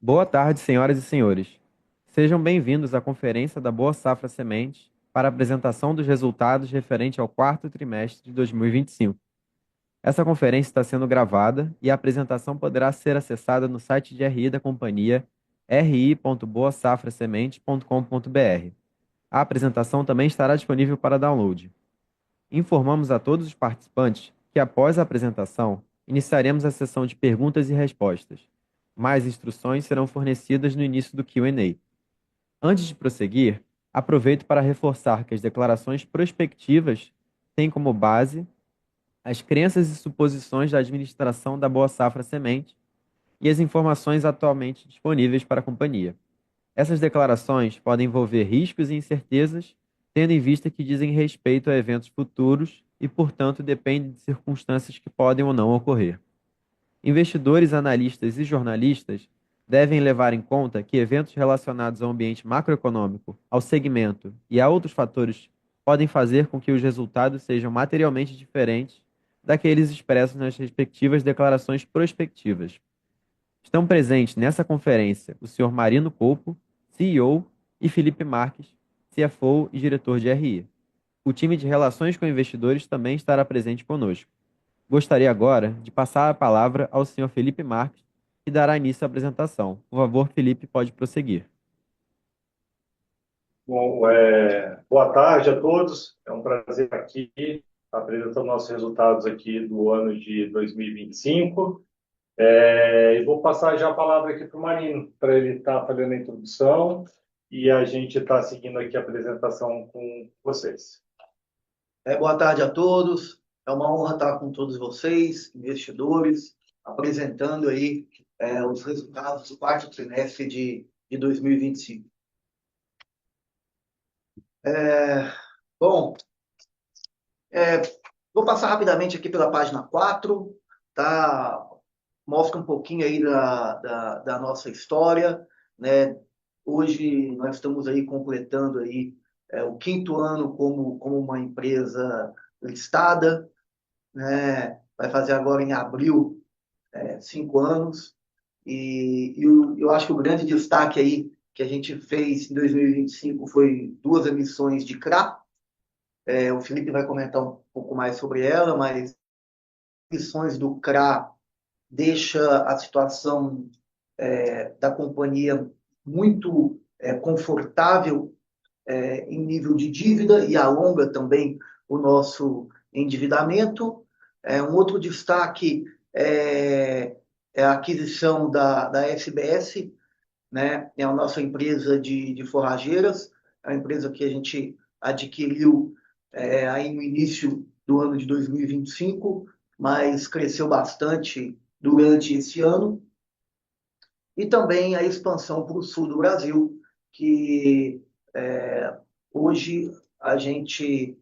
Boa tarde, senhoras e senhores. Sejam bem-vindos à conferência da Boa Safra Sementes para a apresentação dos resultados referente ao quarto trimestre de 2025. Essa conferência está sendo gravada e a apresentação poderá ser acessada no site de RI da companhia ri.boasafrasementes.com.br. A apresentação também estará disponível para download. Informamos a todos os participantes que, após a apresentação, iniciaremos a sessão de perguntas e respostas. Mais instruções serão fornecidas no início do Q&A. Antes de prosseguir, aproveito para reforçar que as declarações prospectivas têm como base as crenças e suposições da administração da Boa Safra Semente e as informações atualmente disponíveis para a companhia. Essas declarações podem envolver riscos e incertezas, tendo em vista que dizem respeito a eventos futuros e, portanto, dependem de circunstâncias que podem ou não ocorrer. Investidores, analistas e jornalistas devem levar em conta que eventos relacionados ao ambiente macroeconômico, ao segmento e a outros fatores podem fazer com que os resultados sejam materialmente diferentes daqueles expressos nas respectivas declarações prospectivas. Estão presentes nessa conferência o Sr. Marino Colpo, CEO, e Felipe Marques, CFO e diretor de RI. O time de relações com investidores também estará presente conosco. Gostaria agora de passar a palavra ao Sr. Felipe Marques, que dará início à apresentação. Por favor, Felipe, pode prosseguir. Bom, boa tarde a todos. É um prazer estar aqui apresentando nossos resultados aqui do ano de 2025. E vou passar já a palavra aqui para o Marino, para ele estar fazendo a introdução e a gente está seguindo aqui a apresentação com vocês. Boa tarde a todos. É uma honra estar com todos vocês, investidores, apresentando aí os resultados do quarto trimestre de 2025. É, bom, é, vou passar rapidamente aqui pela página 4, tá? Mostra um pouquinho aí da nossa história, né? Hoje nós estamos aí completando aí o quinto ano como uma empresa listada, né? Vai fazer agora em abril 5 anos. Eu acho que o grande destaque aí que a gente fez em 2025 foi duas emissões de CRA. O Felipe vai comentar um pouco mais sobre ela, mas emissões do CRA deixa a situação da companhia muito confortável em nível de dívida e alonga também o nosso endividamento. Um outro destaque é a aquisição da SBS, né? É a nossa empresa de forrageiras, é a empresa que a gente adquiriu aí no início do ano de 2025, mas cresceu bastante durante esse ano. E também a expansão para o sul do Brasil, que hoje a gente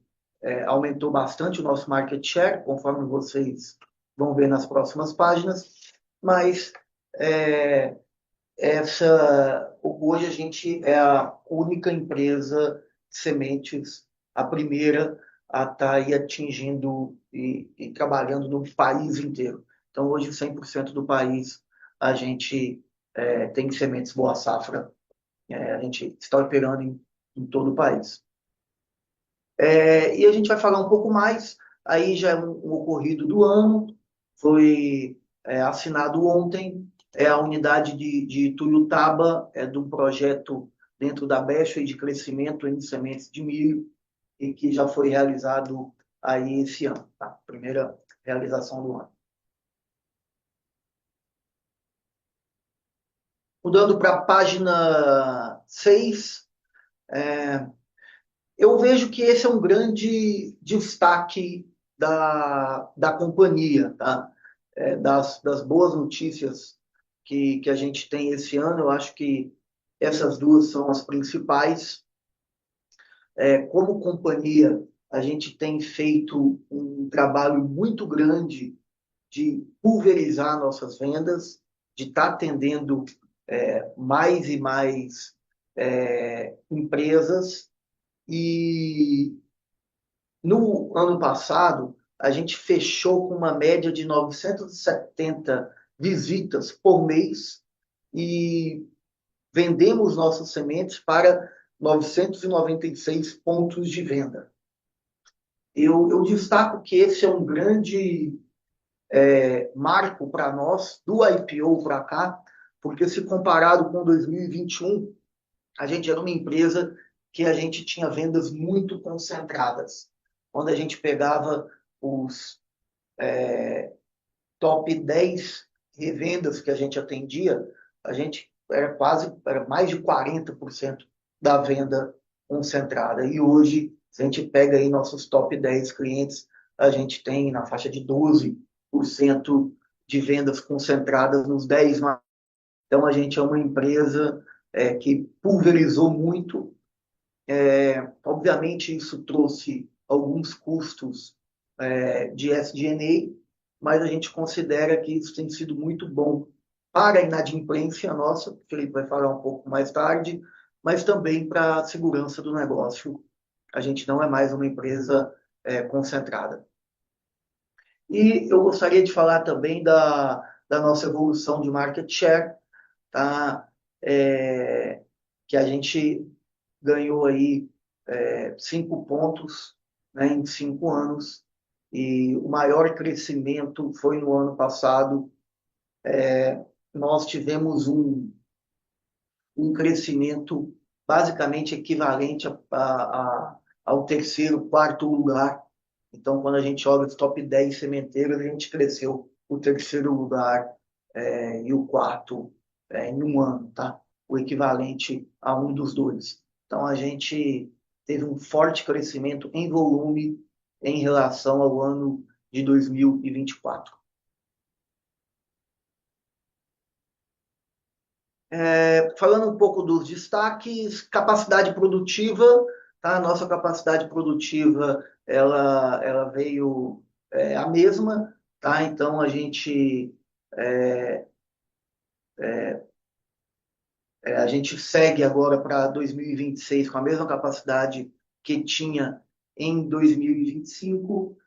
aumentou bastante o nosso market share, conforme vocês vão ver nas próximas páginas, mas hoje a gente é a única empresa de sementes, a primeira a estar aí atingindo e trabalhando no país inteiro. Então, hoje, 100% do país a gente tem sementes Boa Safra. A gente está operando em todo o país. E a gente vai falar um pouco mais, aí já é um ocorrido do ano, foi assinado ontem, a unidade de Tuiutaba, de um projeto dentro da Bestway de crescimento em sementes de milho, e que já foi realizado aí esse ano, tá? Primeira realização do ano. Mudando para a página 6, eu vejo que esse é um grande destaque da companhia, tá? Das boas notícias que a gente tem esse ano, eu acho que essas duas são as principais. Como companhia, a gente tem feito um trabalho muito grande de pulverizar nossas vendas, de estar atendendo mais e mais empresas. E no ano passado, a gente fechou com uma média de 970 visitas por mês, e vendemos nossas sementes para 996 pontos de venda. Eu destaco que esse é um grande marco para nós, do IPO para cá, porque se comparado com 2021, a gente era uma empresa que a gente tinha vendas muito concentradas. Quando a gente pegava os top 10 revendas que a gente atendia, a gente era mais de 40% da venda concentrada. E hoje, se a gente pega aí nossos top 10 clientes, a gente tem na faixa de 12% de vendas concentradas nos 10 mais. Então, a gente é uma empresa que pulverizou muito. Obviamente, isso trouxe alguns custos de SG&A, mas a gente considera que isso tem sido muito bom para a inadimplência nossa, que o Felipe vai falar um pouco mais tarde, mas também para a segurança do negócio. A gente não é mais uma empresa concentrada. E eu gostaria de falar também da nossa evolução de market share, tá? Que a gente ganhou aí 5 pontos, né, em 5 anos, e o maior crescimento foi no ano passado. Nós tivemos um crescimento basicamente equivalente ao terceiro, quarto lugar. Então, quando a gente olha os top 10 sementeiros, a gente cresceu o terceiro lugar e o quarto em um ano, tá? O equivalente a um dos dois. Então, a gente teve um forte crescimento em volume em relação ao ano de 2024. Falando um pouco dos destaques, capacidade produtiva, tá? A nossa capacidade produtiva ela veio a mesma, tá? Então a gente segue agora para 2026 com a mesma capacidade que tinha em 2025.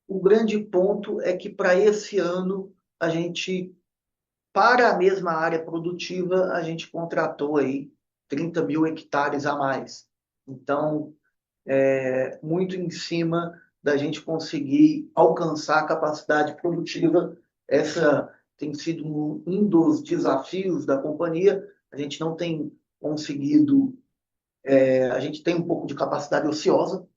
O grande ponto é que para esse ano a gente, para a mesma área produtiva, a gente contratou aí 30 mil hectares a mais. Então, muito em cima da gente conseguir alcançar a capacidade produtiva. Essa tem sido um dos desafios da companhia. A gente não tem conseguido, a gente tem um pouco de capacidade ociosa,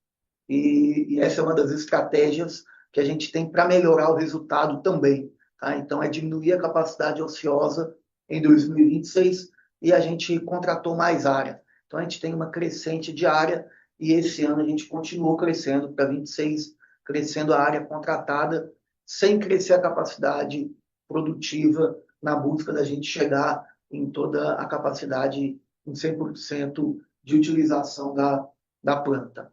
e essa é uma das estratégias que a gente tem para melhorar o resultado também. Tá? Então, é diminuir a capacidade ociosa em 2026 e a gente contratou mais área. Então, a gente tem uma crescente de área e esse ano a gente continuou crescendo para 26, crescendo a área contratada, sem crescer a capacidade produtiva na busca da gente chegar em toda a capacidade, em 100% de utilização da planta.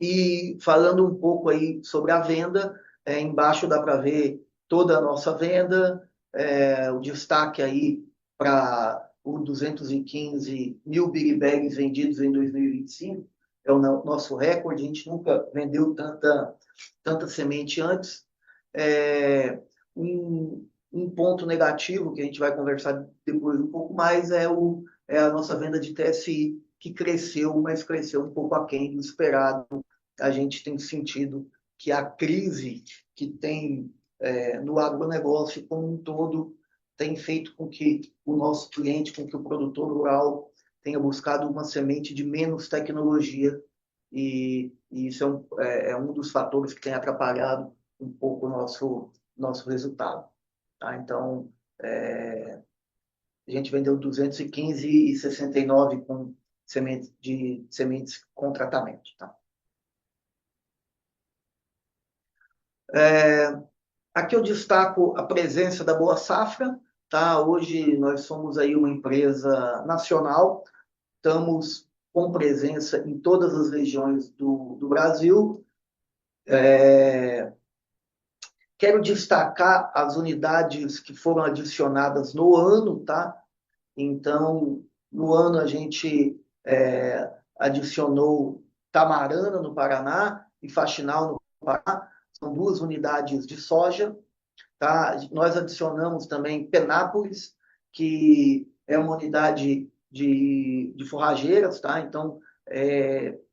E falando um pouco aí sobre a venda, embaixo dá para ver toda a nossa venda, o destaque aí para os 215 mil Big Bags vendidos em 2025, é o nosso recorde, a gente nunca vendeu tanta semente antes. Um ponto negativo que a gente vai conversar depois um pouco mais é a nossa venda de TSI, que cresceu, mas cresceu um pouco aquém do esperado. A gente tem sentido que a crise que tem no agronegócio como um todo tem feito com que o nosso cliente, com que o produtor rural tenha buscado uma semente de menos tecnologia e isso é um dos fatores que tem atrapalhado um pouco o nosso resultado. Tá? Então, a gente vendeu 215,69 com sementes com tratamento. Tá? Aqui eu destaco a presença da Boa Safra. Tá? Hoje nós somos aí uma empresa nacional, estamos com presença em todas as regiões do Brasil. Quero destacar as unidades que foram adicionadas no ano, tá? Então, no ano a gente adicionou Tamarana, no Paraná, e Faxinal, no Paraná. São 2 unidades de soja. tá? Nós adicionamos também Penápolis, que é uma unidade de forrageiras, tá? Então,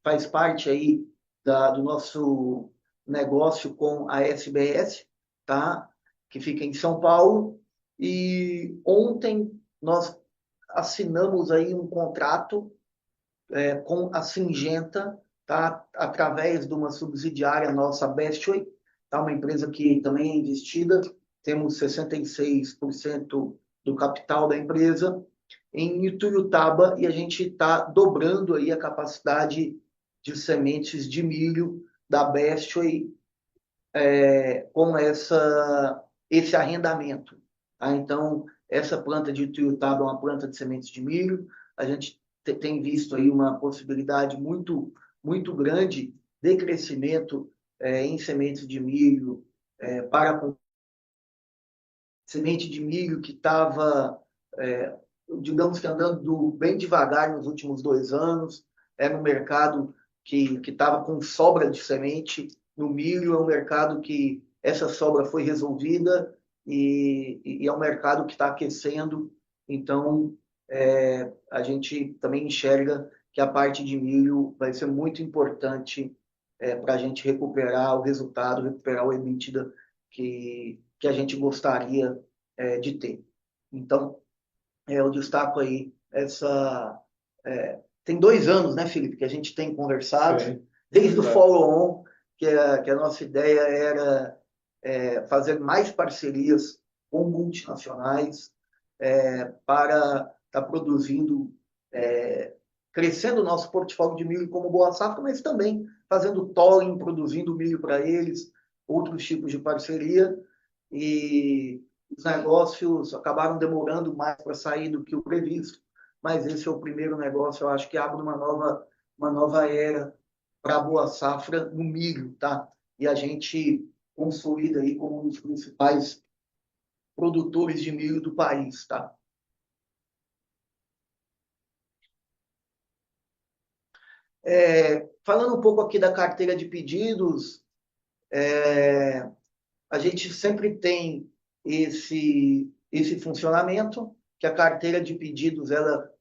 faz parte aí do nosso negócio com a SBS, tá? Que fica em São Paulo. E ontem nós assinamos aí um contrato com a Singenta, tá? Através de uma subsidiária nossa, Bestway, tá? Uma empresa que também é investida, temos 66% do capital da empresa em Ituiutaba e a gente está dobrando aí a capacidade de sementes de milho da Bestway com esse arrendamento. Tá? Então, essa planta de Ituiutaba é uma planta de sementes de milho. A gente tem visto aí uma possibilidade muito, muito grande de crescimento em sementes de milho para semente de milho que estava, digamos que andando bem devagar nos últimos 2 anos. Era um mercado que estava com sobra de semente no milho, é um mercado que essa sobra foi resolvida e é um mercado que está aquecendo. Então, a gente também enxerga que a parte de milho vai ser muito importante para a gente recuperar o resultado, recuperar o EBITDA que a gente gostaria de ter. Então, eu destaco aí tem 2 anos, né, Felipe, que a gente tem conversado, Sim, desde o é. follow-on, que a nossa ideia era fazer mais parcerias com multinacionais para estar produzindo, crescendo o nosso portfólio de milho como Boa Safra, mas também fazendo tolling, produzindo milho para eles, outros tipos de parceria, e os negócios acabaram demorando mais para sair do que o previsto, mas esse é o primeiro negócio, eu acho que abre uma nova era para a Boa Safra no milho, tá? E a gente consolida aí como um dos principais produtores de milho do país, tá? Falando um pouco aqui da carteira de pedidos, a gente sempre tem esse funcionamento, que a carteira de pedidos ela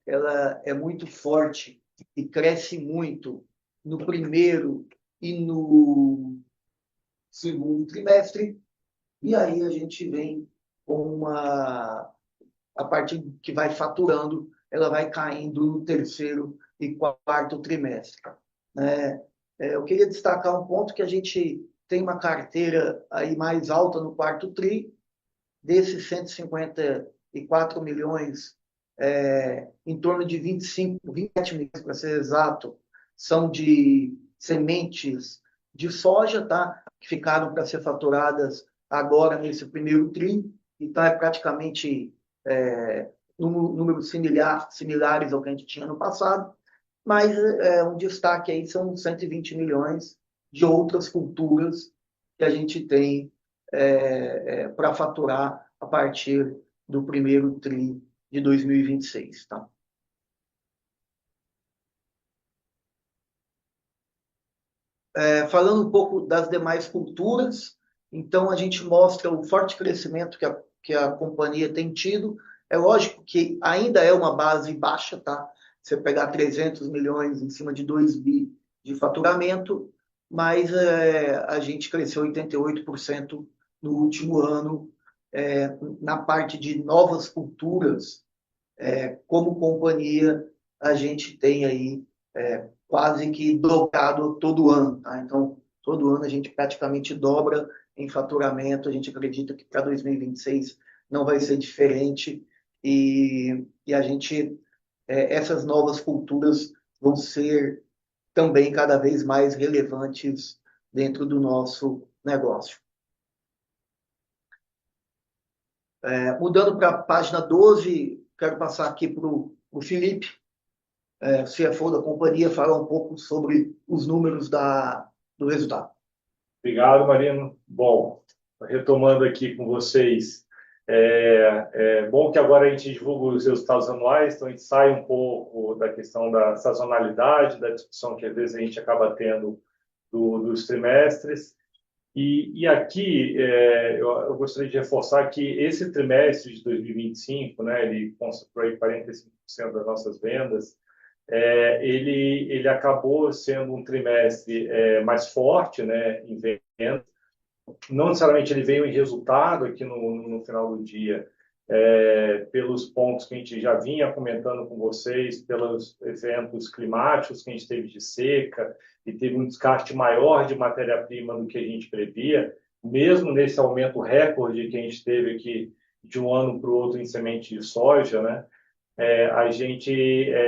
é muito forte e cresce muito no primeiro e no segundo trimestre, e aí a gente vem com a parte que vai faturando, ela vai caindo no terceiro e quarto trimestre, né? Eu queria destacar um ponto que a gente tem uma carteira aí mais alta no quarto tri, desses 154 milhões, em torno de 25, 27 milhões, para ser exato, são de sementes de soja, tá? Que ficaram para ser faturadas agora nesse primeiro tri, então é praticamente números similares ao que a gente tinha no passado, mas um destaque aí são 120 milhões de outras culturas que a gente tem para faturar a partir do primeiro tri de 2026. Tá? Falando um pouco das demais culturas, então a gente mostra o forte crescimento que a companhia tem tido. É lógico que ainda é uma base baixa, tá? Você pegar 300 milhões em cima de 2 bi de faturamento, mas a gente cresceu 88% no último ano na parte de novas culturas. Como companhia, a gente tem aí quase que dobrado todo ano. Tá? Então, todo ano a gente praticamente dobra em faturamento. A gente acredita que para 2026 não vai ser diferente. E a gente, essas novas culturas vão ser também cada vez mais relevantes dentro do nosso negócio. Mudando para a página 12, quero passar aqui para o Felipe, CFO da companhia, falar um pouco sobre os números do resultado. Obrigado, Marino. Bom, retomando aqui com vocês, é bom que agora a gente divulga os resultados anuais, então a gente sai um pouco da questão da sazonalidade, da discussão que às vezes a gente acaba tendo dos trimestres. E aqui eu gostaria de reforçar que esse trimestre de 2025, né, ele concentrou aí 45% das nossas vendas, ele acabou sendo um trimestre mais forte, né, em vendas. Não necessariamente ele veio em resultado aqui no final do dia, pelos pontos que a gente já vinha comentando com vocês, pelos eventos climáticos que a gente teve de seca e teve um descarte maior de matéria-prima do que a gente previa, mesmo nesse aumento recorde que a gente teve aqui de um ano para o outro em semente de soja, né? A gente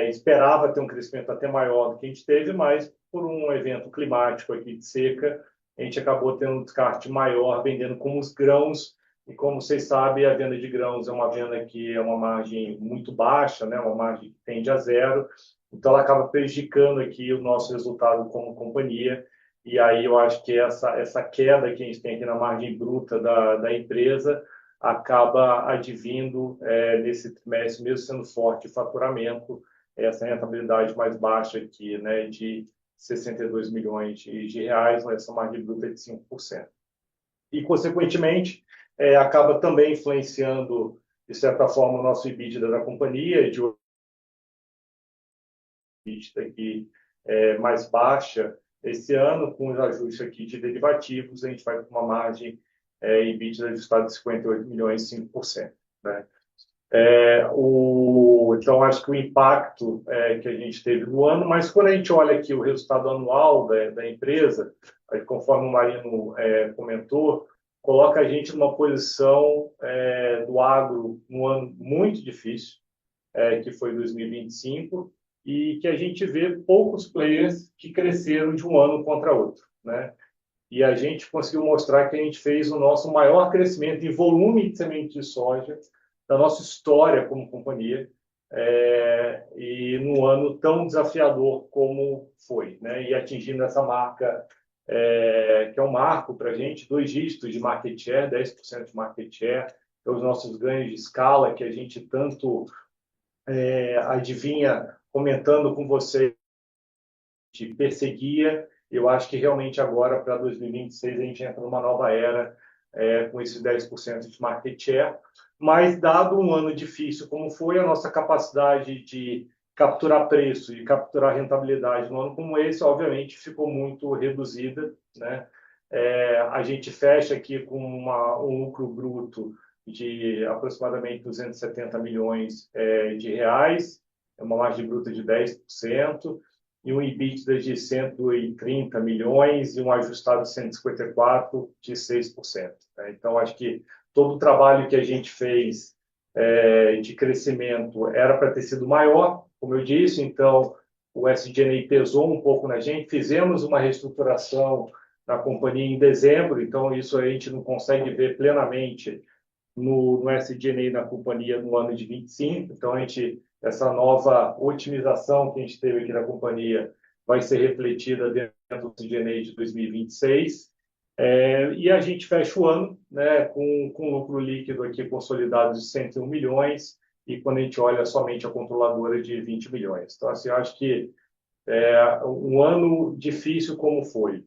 esperava ter um crescimento até maior do que a gente teve, mas por um evento climático aqui de seca, a gente acabou tendo um descarte maior vendendo como os grãos. E como vocês sabem, a venda de grãos é uma venda que é uma margem muito baixa, né? Uma margem que tende a zero. Então, ela acaba prejudicando aqui o nosso resultado como companhia. E aí eu acho que essa queda que a gente tem aqui na margem bruta da empresa acaba advindo nesse trimestre, mesmo sendo forte o faturamento, essa rentabilidade mais baixa aqui, né, de 62 milhões de reais, essa margem bruta de 5%. E, consequentemente, acaba também influenciando, de certa forma, o nosso EBITDA da companhia, de EBITDA aqui mais baixa esse ano, com os ajustes aqui de derivativos, a gente vai com uma margem EBITDA ajustada de 58 milhões, 5%. Né? Então, acho que o impacto que a gente teve no ano, mas quando a gente olha aqui o resultado anual da empresa, conforme o Marino comentou, coloca a gente numa posição do agro num ano muito difícil, que foi 2025, e que a gente vê poucos players que cresceram de um ano contra outro, né? E a gente conseguiu mostrar que a gente fez o nosso maior crescimento em volume de semente de soja da nossa história como companhia, e num ano tão desafiador como foi, né? E atingindo essa marca, que é um marco para a gente, 2 dígitos de market share, 10% de market share, os nossos ganhos de escala que a gente tanto adivinha comentando com você, de perseguia. Eu acho que realmente agora, para 2026, a gente entra numa nova era com esses 10% de market share. Mas, dado um ano difícil como foi, a nossa capacidade de capturar preço e capturar rentabilidade num ano como esse, obviamente, ficou muito reduzida, né? A gente fecha aqui com um lucro bruto de aproximadamente 270 milhões de reais, uma margem bruta de 10%, e um EBITDA de 130 milhões e um ajustado de 154 de 6%. Né? Então, acho que todo o trabalho que a gente fez de crescimento era para ter sido maior, como eu disse, então o SG&A pesou um pouco na gente, fizemos uma reestruturação na companhia em dezembro, então isso a gente não consegue ver plenamente no SG&A na companhia no ano de 25. Então, essa nova otimização que a gente teve aqui na companhia vai ser refletida dentro do SG&A de 2026. E a gente fecha o ano, né, com lucro líquido aqui consolidado de 101 milhões, e quando a gente olha somente a controladora de 20 milhões. Então, assim, eu acho que um ano difícil como foi,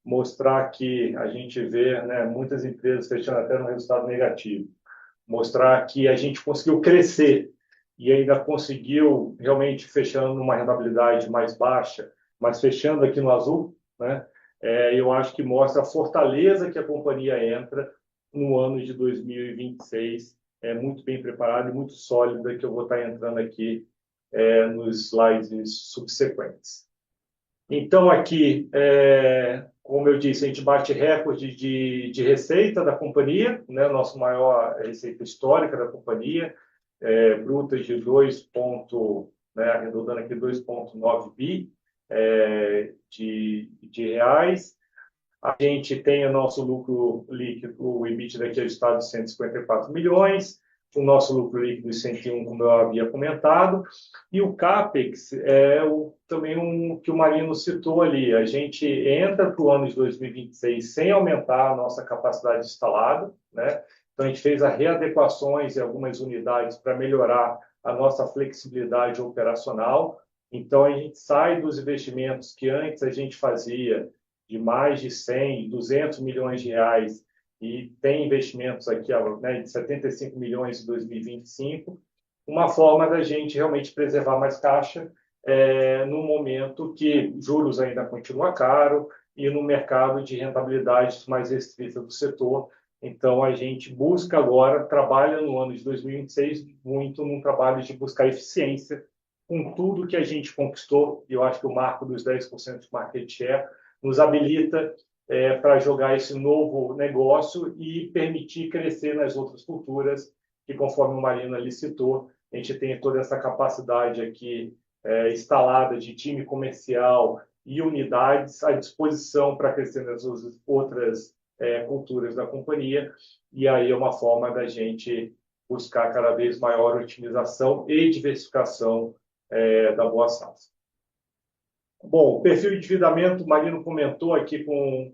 mostrar que a gente vê, né, muitas empresas fechando até no resultado negativo, mostrar que a gente conseguiu crescer e ainda conseguiu realmente fechando numa rentabilidade mais baixa, mas fechando aqui no azul, né? Eu acho que mostra a fortaleza que a companhia entra no ano de 2026, muito bem preparada e muito sólida, que eu vou estar entrando aqui nos slides subsequentes. Então, aqui, como eu disse, a gente bate recorde de receita da companhia, né? Nossa maior receita histórica da companhia, bruta de 2, né, arredondando aqui 2,9 bi de reais. A gente tem o nosso lucro líquido, o EBITDA aqui ajustado de 154 milhões, o nosso lucro líquido de 101, como eu havia comentado, e o CAPEX também que o Marino citou ali. A gente entra para o ano de 2026 sem aumentar a nossa capacidade instalada, né? Então, a gente fez as readequações em algumas unidades para melhorar a nossa flexibilidade operacional. Então, a gente sai dos investimentos que antes a gente fazia de mais de 100, 200 milhões de reais e tem investimentos aqui, né, de 75 milhões em 2025, uma forma da gente realmente preservar mais caixa no momento que juros ainda continuam caro e no mercado de rentabilidades mais restrita do setor. Então, a gente busca agora, trabalha no ano de 2026 muito num trabalho de buscar eficiência com tudo que a gente conquistou. E eu acho que o marco dos 10% de market share nos habilita para jogar esse novo negócio e permitir crescer nas outras culturas, que conforme o Marino ali citou, a gente tem toda essa capacidade aqui instalada de time comercial e unidades à disposição para crescer nas outras culturas da companhia, e aí é uma forma da gente buscar cada vez maior otimização e diversificação da Boa Safra. Bom, o perfil de endividamento, o Marino comentou aqui com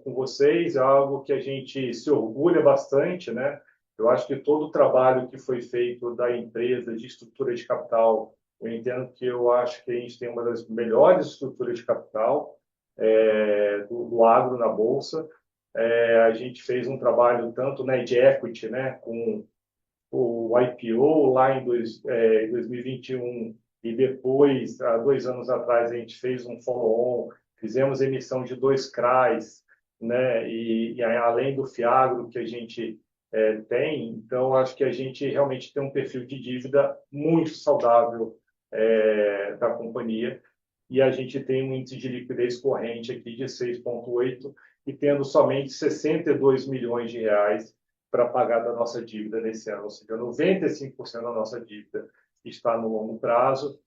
vocês, é algo que a gente se orgulha bastante, né? Eu acho que todo o trabalho que foi feito da empresa de estrutura de capital, eu entendo que eu acho que a gente tem uma das melhores estruturas de capital do agro na Bolsa. A gente fez um trabalho tanto na de equity, né, com o IPO lá em 2021 e depois, há 2 anos atrás, a gente fez um follow-on, fizemos emissão de 2 CRAs, né, e além do FIAGRO que a gente tem, então acho que a gente realmente tem um perfil de dívida muito saudável da companhia e a gente tem um índice de liquidez corrente aqui de 6,8 e tendo somente 62 milhões de reais para pagar da nossa dívida nesse ano, ou seja, 95% da nossa dívida está no longo prazo.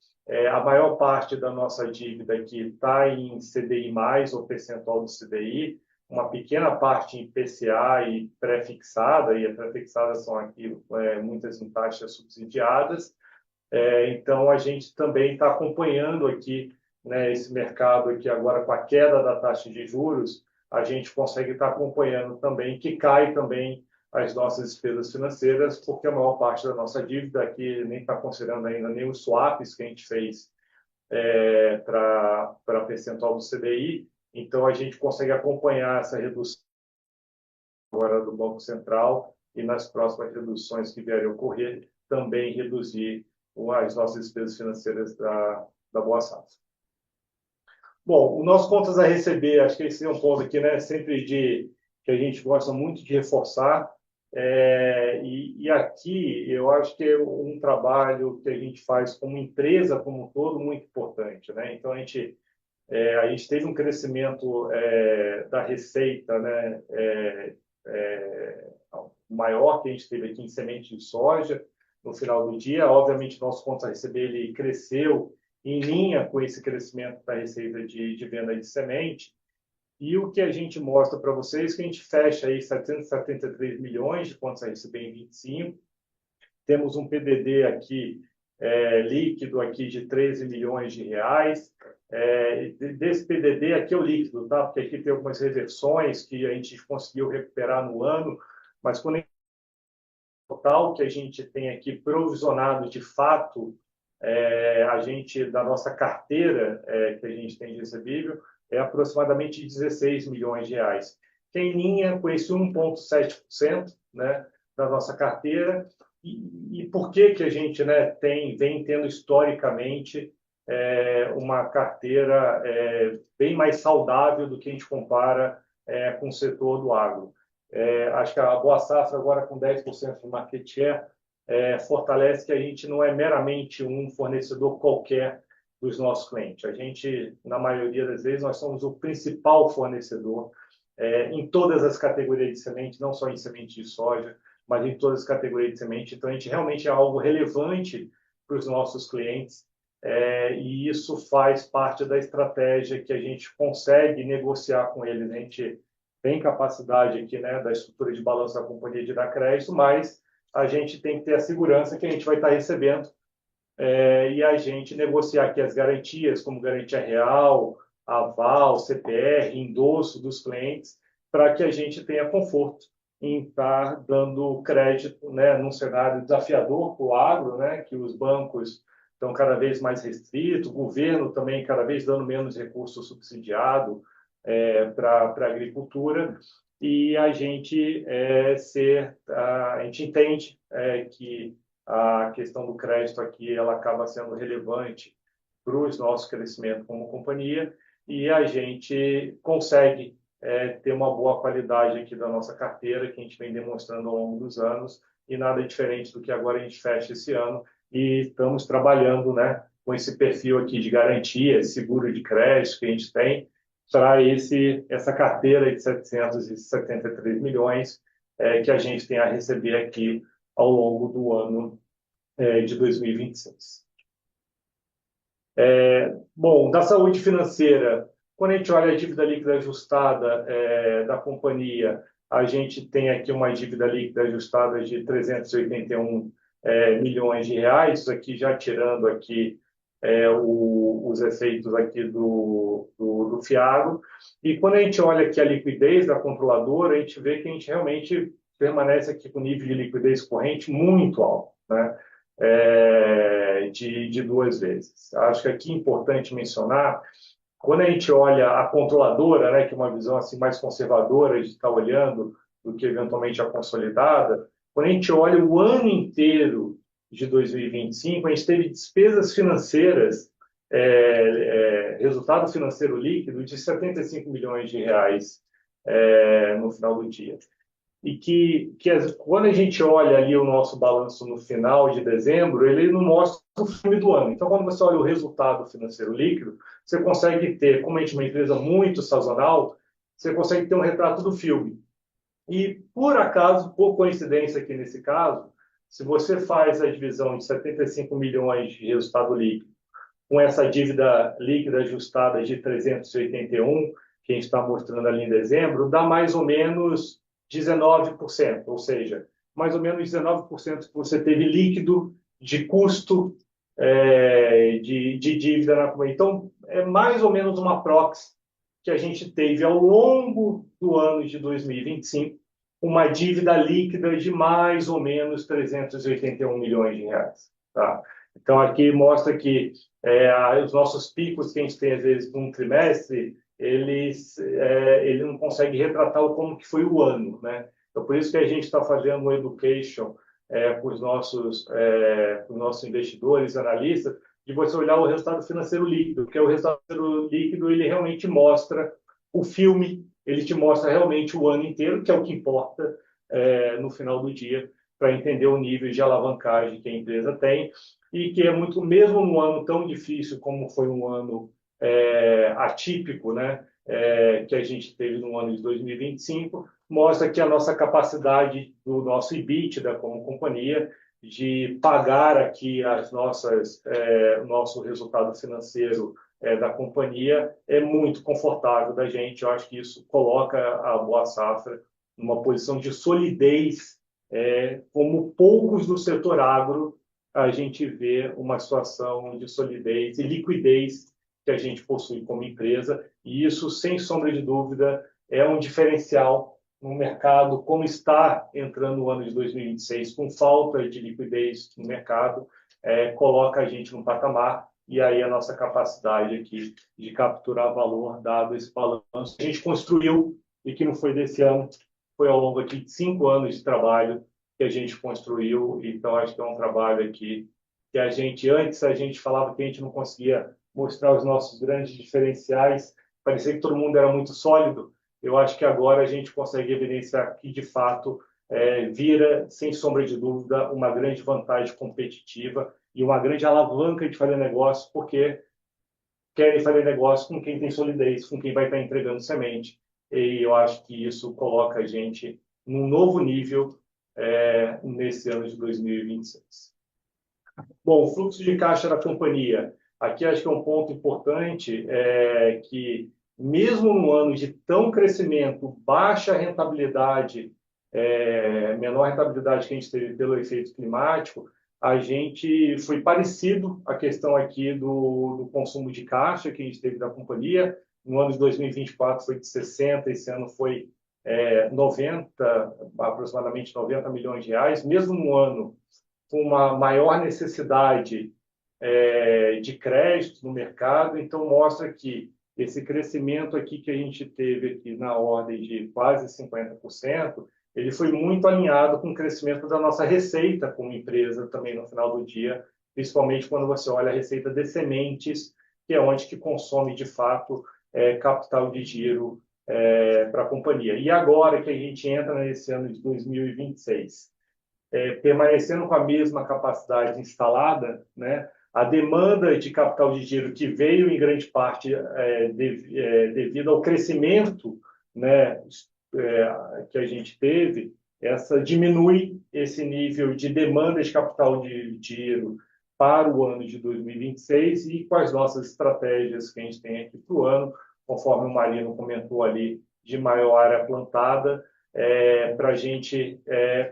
A maior parte da nossa dívida aqui está em CDI+, ou percentual do CDI, uma pequena parte em PCA e pré-fixada, e a pré-fixada são aqui muitas em taxas subsidiadas. Então, a gente também está acompanhando aqui, né, esse mercado aqui agora com a queda da taxa de juros, a gente consegue estar acompanhando também que cai também as nossas despesas financeiras, porque a maior parte da nossa dívida aqui nem está considerando ainda nem os swaps que a gente fez para percentual do CDI. Então, a gente consegue acompanhar essa redução agora do Banco Central e nas próximas reduções que vierem a ocorrer, também reduzir as nossas despesas financeiras da Boa Safra. Bom, o nosso contas a receber, acho que esse é um ponto aqui, né, sempre que a gente gosta muito de reforçar. E aqui eu acho que é um trabalho que a gente faz como empresa como um todo muito importante, né? Então a gente teve um crescimento da receita, né, maior que a gente teve aqui em semente de soja no final do dia. Obviamente, nosso contas a receber ele cresceu em linha com esse crescimento da receita de venda de semente. E o que a gente mostra para vocês é que a gente fecha aí 773 milhões de contas a receber em 25. Temos um PDD aqui líquido aqui de 13 milhões de reais. Desse PDD aqui é o líquido, tá? Porque aqui tem algumas reversões que a gente conseguiu recuperar no ano, mas quando a total que a gente tem aqui provisionado de fato, a gente da nossa carteira que a gente tem de recebível é aproximadamente 16 milhões de reais, que é em linha com esse 1,7%, né, da nossa carteira. E por que a gente, né, vem tendo historicamente uma carteira bem mais saudável do que a gente compara com o setor do agro? Acho que a Boa Safra agora com 10% de market share fortalece que a gente não é meramente um fornecedor qualquer dos nossos clientes. A gente, na maioria das vezes, nós somos o principal fornecedor em todas as categorias de semente, não só em semente de soja, mas em todas as categorias de semente. Então, a gente realmente é algo relevante para os nossos clientes e isso faz parte da estratégia que a gente consegue negociar com eles. A gente tem capacidade aqui, né, da estrutura de balanço da companhia de dar crédito, mas a gente tem que ter a segurança que a gente vai estar recebendo e a gente negociar aqui as garantias, como garantia real, aval, CPR, endosso dos clientes, para que a gente tenha conforto em estar dando crédito, né, num cenário desafiador para o agro, né, que os bancos estão cada vez mais restritos, o governo também cada vez dando menos recurso subsidiado para a agricultura, e a gente a gente entende que a questão do crédito aqui ela acaba sendo relevante para o nosso crescimento como companhia, e a gente consegue ter uma boa qualidade aqui da nossa carteira, que a gente vem demonstrando ao longo dos anos, e nada diferente do que agora a gente fecha esse ano, e estamos trabalhando, né, com esse perfil aqui de garantia, seguro de crédito que a gente tem, para essa carteira de 773 milhões que a gente tem a receber aqui ao longo do ano de 2026. Bom, da saúde financeira, quando a gente olha a dívida líquida ajustada da companhia, a gente tem aqui uma dívida líquida ajustada de 381 milhões de reais, aqui já tirando aqui os efeitos aqui do FIAGRO. E quando a gente olha aqui a liquidez da controladora, a gente vê que a gente realmente permanece aqui com nível de liquidez corrente muito alto, né? De 2 vezes. Acho que aqui é importante mencionar, quando a gente olha a controladora, né, que é uma visão assim mais conservadora de estar olhando do que eventualmente a consolidada, quando a gente olha o ano inteiro de 2025, a gente teve despesas financeiras, resultado financeiro líquido de 75 milhões de reais no final do dia. E quando a gente olha ali o nosso balanço no final de dezembro, ele não mostra o filme do ano. Então, quando você olha o resultado financeiro líquido, você consegue ter, como a gente é uma empresa muito sazonal, você consegue ter um retrato do filme. E, por acaso, por coincidência aqui nesse caso, se você faz a divisão de 75 milhões de resultado líquido com essa dívida líquida ajustada de 381, que a gente está mostrando ali em dezembro, dá mais ou menos 19%, ou seja, mais ou menos 19% que você teve líquido de custo de dívida na companhia. Então, é mais ou menos uma proxy que a gente teve ao longo do ano de 2025, uma dívida líquida de mais ou menos 381 milhões de reais. Tá? Então, aqui mostra que os nossos picos que a gente tem, às vezes, num trimestre, ele não consegue retratar como que foi o ano, né? Então, por isso que a gente está fazendo um education para os nossos investidores, analistas, de você olhar o resultado financeiro líquido, porque o resultado financeiro líquido ele realmente mostra o filme, ele te mostra realmente o ano inteiro, que é o que importa no final do dia, para entender o nível de alavancagem que a empresa tem, e que é muito, mesmo num ano tão difícil como foi um ano atípico, né, que a gente teve no ano de 2025, mostra que a nossa capacidade do nosso EBITDA como companhia de pagar aqui o nosso resultado financeiro da companhia é muito confortável da gente. Eu acho que isso coloca a Boa Safra numa posição de solidez, como poucos do setor agro a gente vê uma situação de solidez e liquidez que a gente possui como empresa, e isso, sem sombra de dúvida, é um diferencial no mercado, como está entrando o ano de 2026, com falta de liquidez no mercado, coloca a gente num patamar, e aí a nossa capacidade aqui de capturar valor, dado esse balanço que a gente construiu, e que não foi desse ano, foi ao longo aqui de 5 anos de trabalho que a gente construiu. Então, acho que é um trabalho aqui que antes a gente falava que a gente não conseguia mostrar os nossos grandes diferenciais, parecia que todo mundo era muito sólido. Eu acho que agora a gente consegue evidenciar que, de fato, vira, sem sombra de dúvida, uma grande vantagem competitiva e uma grande alavanca de fazer negócio, porque querem fazer negócio com quem tem solidez, com quem vai estar entregando semente. E eu acho que isso coloca a gente num novo nível nesse ano de 2026. Bom, o fluxo de caixa da companhia. Aqui acho que é um ponto importante, que mesmo num ano de tão crescimento, baixa rentabilidade, menor rentabilidade que a gente teve pelo efeito climático, a gente foi parecido a questão aqui do consumo de caixa que a gente teve da companhia. No ano de 2024 foi de 60, esse ano foi 90, aproximadamente 90 milhões de reais, mesmo no ano com uma maior necessidade de crédito no mercado. Então, mostra que esse crescimento aqui que a gente teve aqui na ordem de quase 50%, ele foi muito alinhado com o crescimento da nossa receita como empresa também no final do dia, principalmente quando você olha a receita de sementes, que é onde que consome de fato capital de giro para a companhia. E agora que a gente entra nesse ano de 2026, permanecendo com a mesma capacidade instalada, né, a demanda de capital de giro que veio em grande parte devido ao crescimento, né, que a gente teve, essa diminui esse nível de demanda de capital de giro para o ano de 2026 e com as nossas estratégias que a gente tem aqui para o ano, conforme o Marino comentou ali, de maior área plantada, para a gente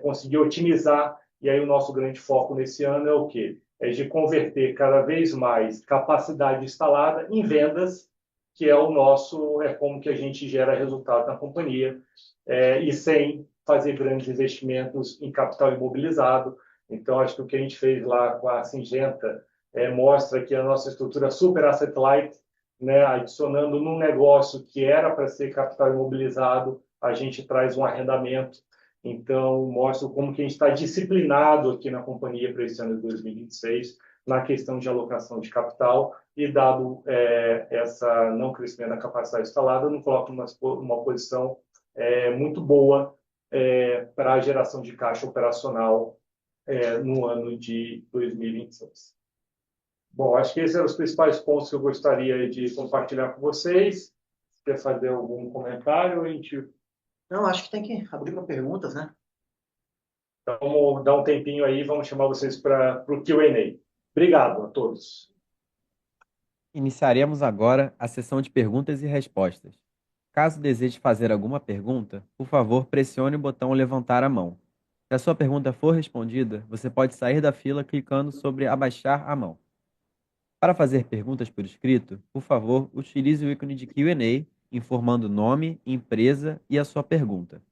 conseguir otimizar. E aí o nosso grande foco nesse ano é o quê? É de converter cada vez mais capacidade instalada em vendas, que é o nosso, é como que a gente gera resultado na companhia, e sem fazer grandes investimentos em capital imobilizado. Então, acho que o que a gente fez lá com a Syngenta mostra que a nossa estrutura super asset light, né, adicionando num negócio que era para ser capital imobilizado, a gente traz um arrendamento. Então, mostra como que a gente está disciplinado aqui na companhia para esse ano de 2026, na questão de alocação de capital, e dado essa não crescimento da capacidade instalada, nos coloca uma posição muito boa para a geração de caixa operacional no ano de 2026. Bom, acho que esses eram os principais pontos que eu gostaria de compartilhar com vocês. Quer fazer algum comentário? A gente Não, acho que tem que abrir para perguntas, né? Então, vamos dar um tempinho aí, vamos chamar vocês para o Q&A. Obrigado a todos. Iniciaremos agora a sessão de perguntas e respostas. Caso deseje fazer alguma pergunta, por favor, pressione o botão levantar a mão. Se a sua pergunta for respondida, você pode sair da fila clicando sobre abaixar a mão. Para fazer perguntas por escrito, por favor, utilize o ícone de Q&A, informando nome, empresa e a sua pergunta.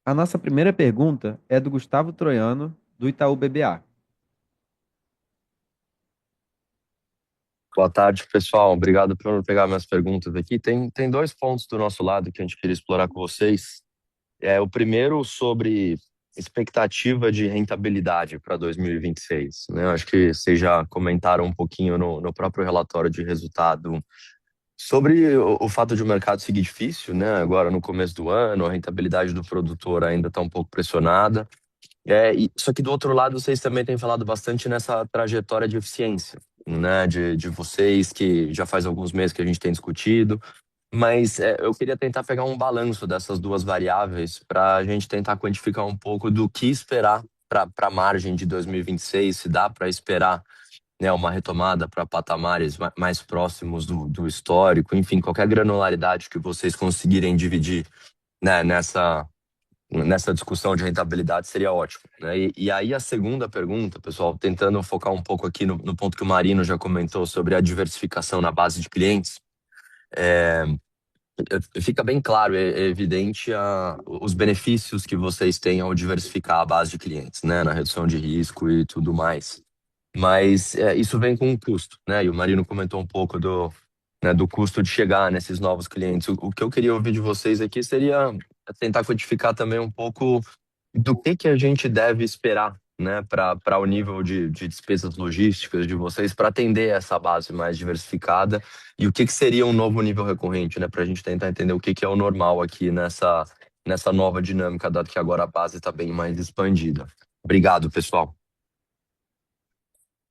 A nossa primeira pergunta é do Gustavo Troiano, do Itaú BBA. Boa tarde, pessoal. Obrigado por pegar minhas perguntas aqui. Tem dois pontos do nosso lado que a gente queria explorar com vocês. O primeiro sobre expectativa de rentabilidade para 2026, né? Eu acho que vocês já comentaram um pouquinho no próprio relatório de resultado sobre o fato de o mercado seguir difícil, né? Agora no começo do ano, a rentabilidade do produtor ainda está um pouco pressionada. Só que do outro lado, vocês também têm falado bastante nessa trajetória de eficiência, né, de vocês, que já faz alguns meses que a gente tem discutido, mas eu queria tentar pegar um balanço dessas duas variáveis para a gente tentar quantificar um pouco do que esperar para a margem de 2026, se dá para esperar, né, uma retomada para patamares mais próximos do histórico, enfim, qualquer granularidade que vocês conseguirem dividir, né, nessa discussão de rentabilidade seria ótimo, né? E aí a segunda pergunta, pessoal, tentando focar um pouco aqui no ponto que o Marino já comentou sobre a diversificação na base de clientes, fica bem claro, é evidente os benefícios que vocês têm ao diversificar a base de clientes, né? Na redução de risco e tudo mais. Mas isso vem com um custo, né? E o Marino comentou um pouco do custo de chegar nesses novos clientes. O que eu queria ouvir de vocês aqui seria tentar codificar também um pouco do que a gente deve esperar, né, para o nível de despesas logísticas de vocês para atender essa base mais diversificada e o que seria um novo nível recorrente, né, para a gente tentar entender o que é o normal aqui nessa nova dinâmica, dado que agora a base está bem mais expandida. Obrigado, pessoal.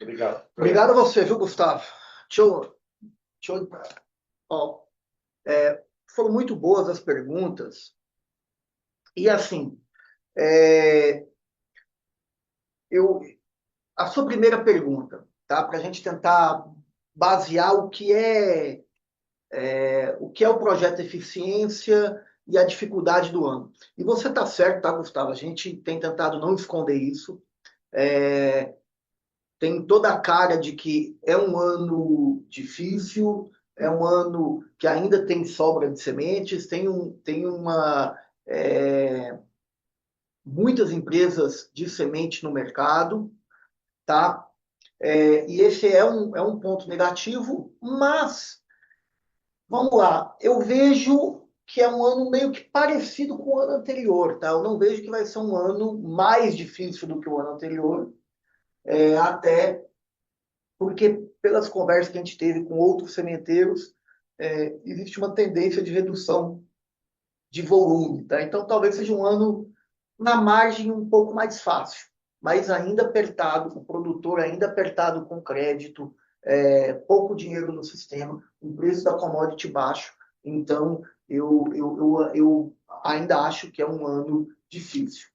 Obrigado. Obrigado a você, viu, Gustavo? Ó, foram muito boas as perguntas. E assim, a sua primeira pergunta, tá? Para a gente tentar basear o que é o projeto Eficiência e a dificuldade do ano. E você está certo, tá, Gustavo? A gente tem tentado não esconder isso. Tem toda a cara de que é um ano difícil, é um ano que ainda tem sobra de sementes, muitas empresas de semente no mercado, tá? E esse é um ponto negativo, mas Vamos lá. Eu vejo que é um ano meio que parecido com o ano anterior, tá? Eu não vejo que vai ser um ano mais difícil do que o ano anterior, até porque pelas conversas que a gente teve com outros sementeiros, existe uma tendência de redução de volume, tá? Então talvez seja um ano na margem um pouco mais fácil, mas ainda apertado, o produtor ainda apertado com crédito, pouco dinheiro no sistema, o preço da commodity baixo. Então, eu ainda acho que é um ano difícil.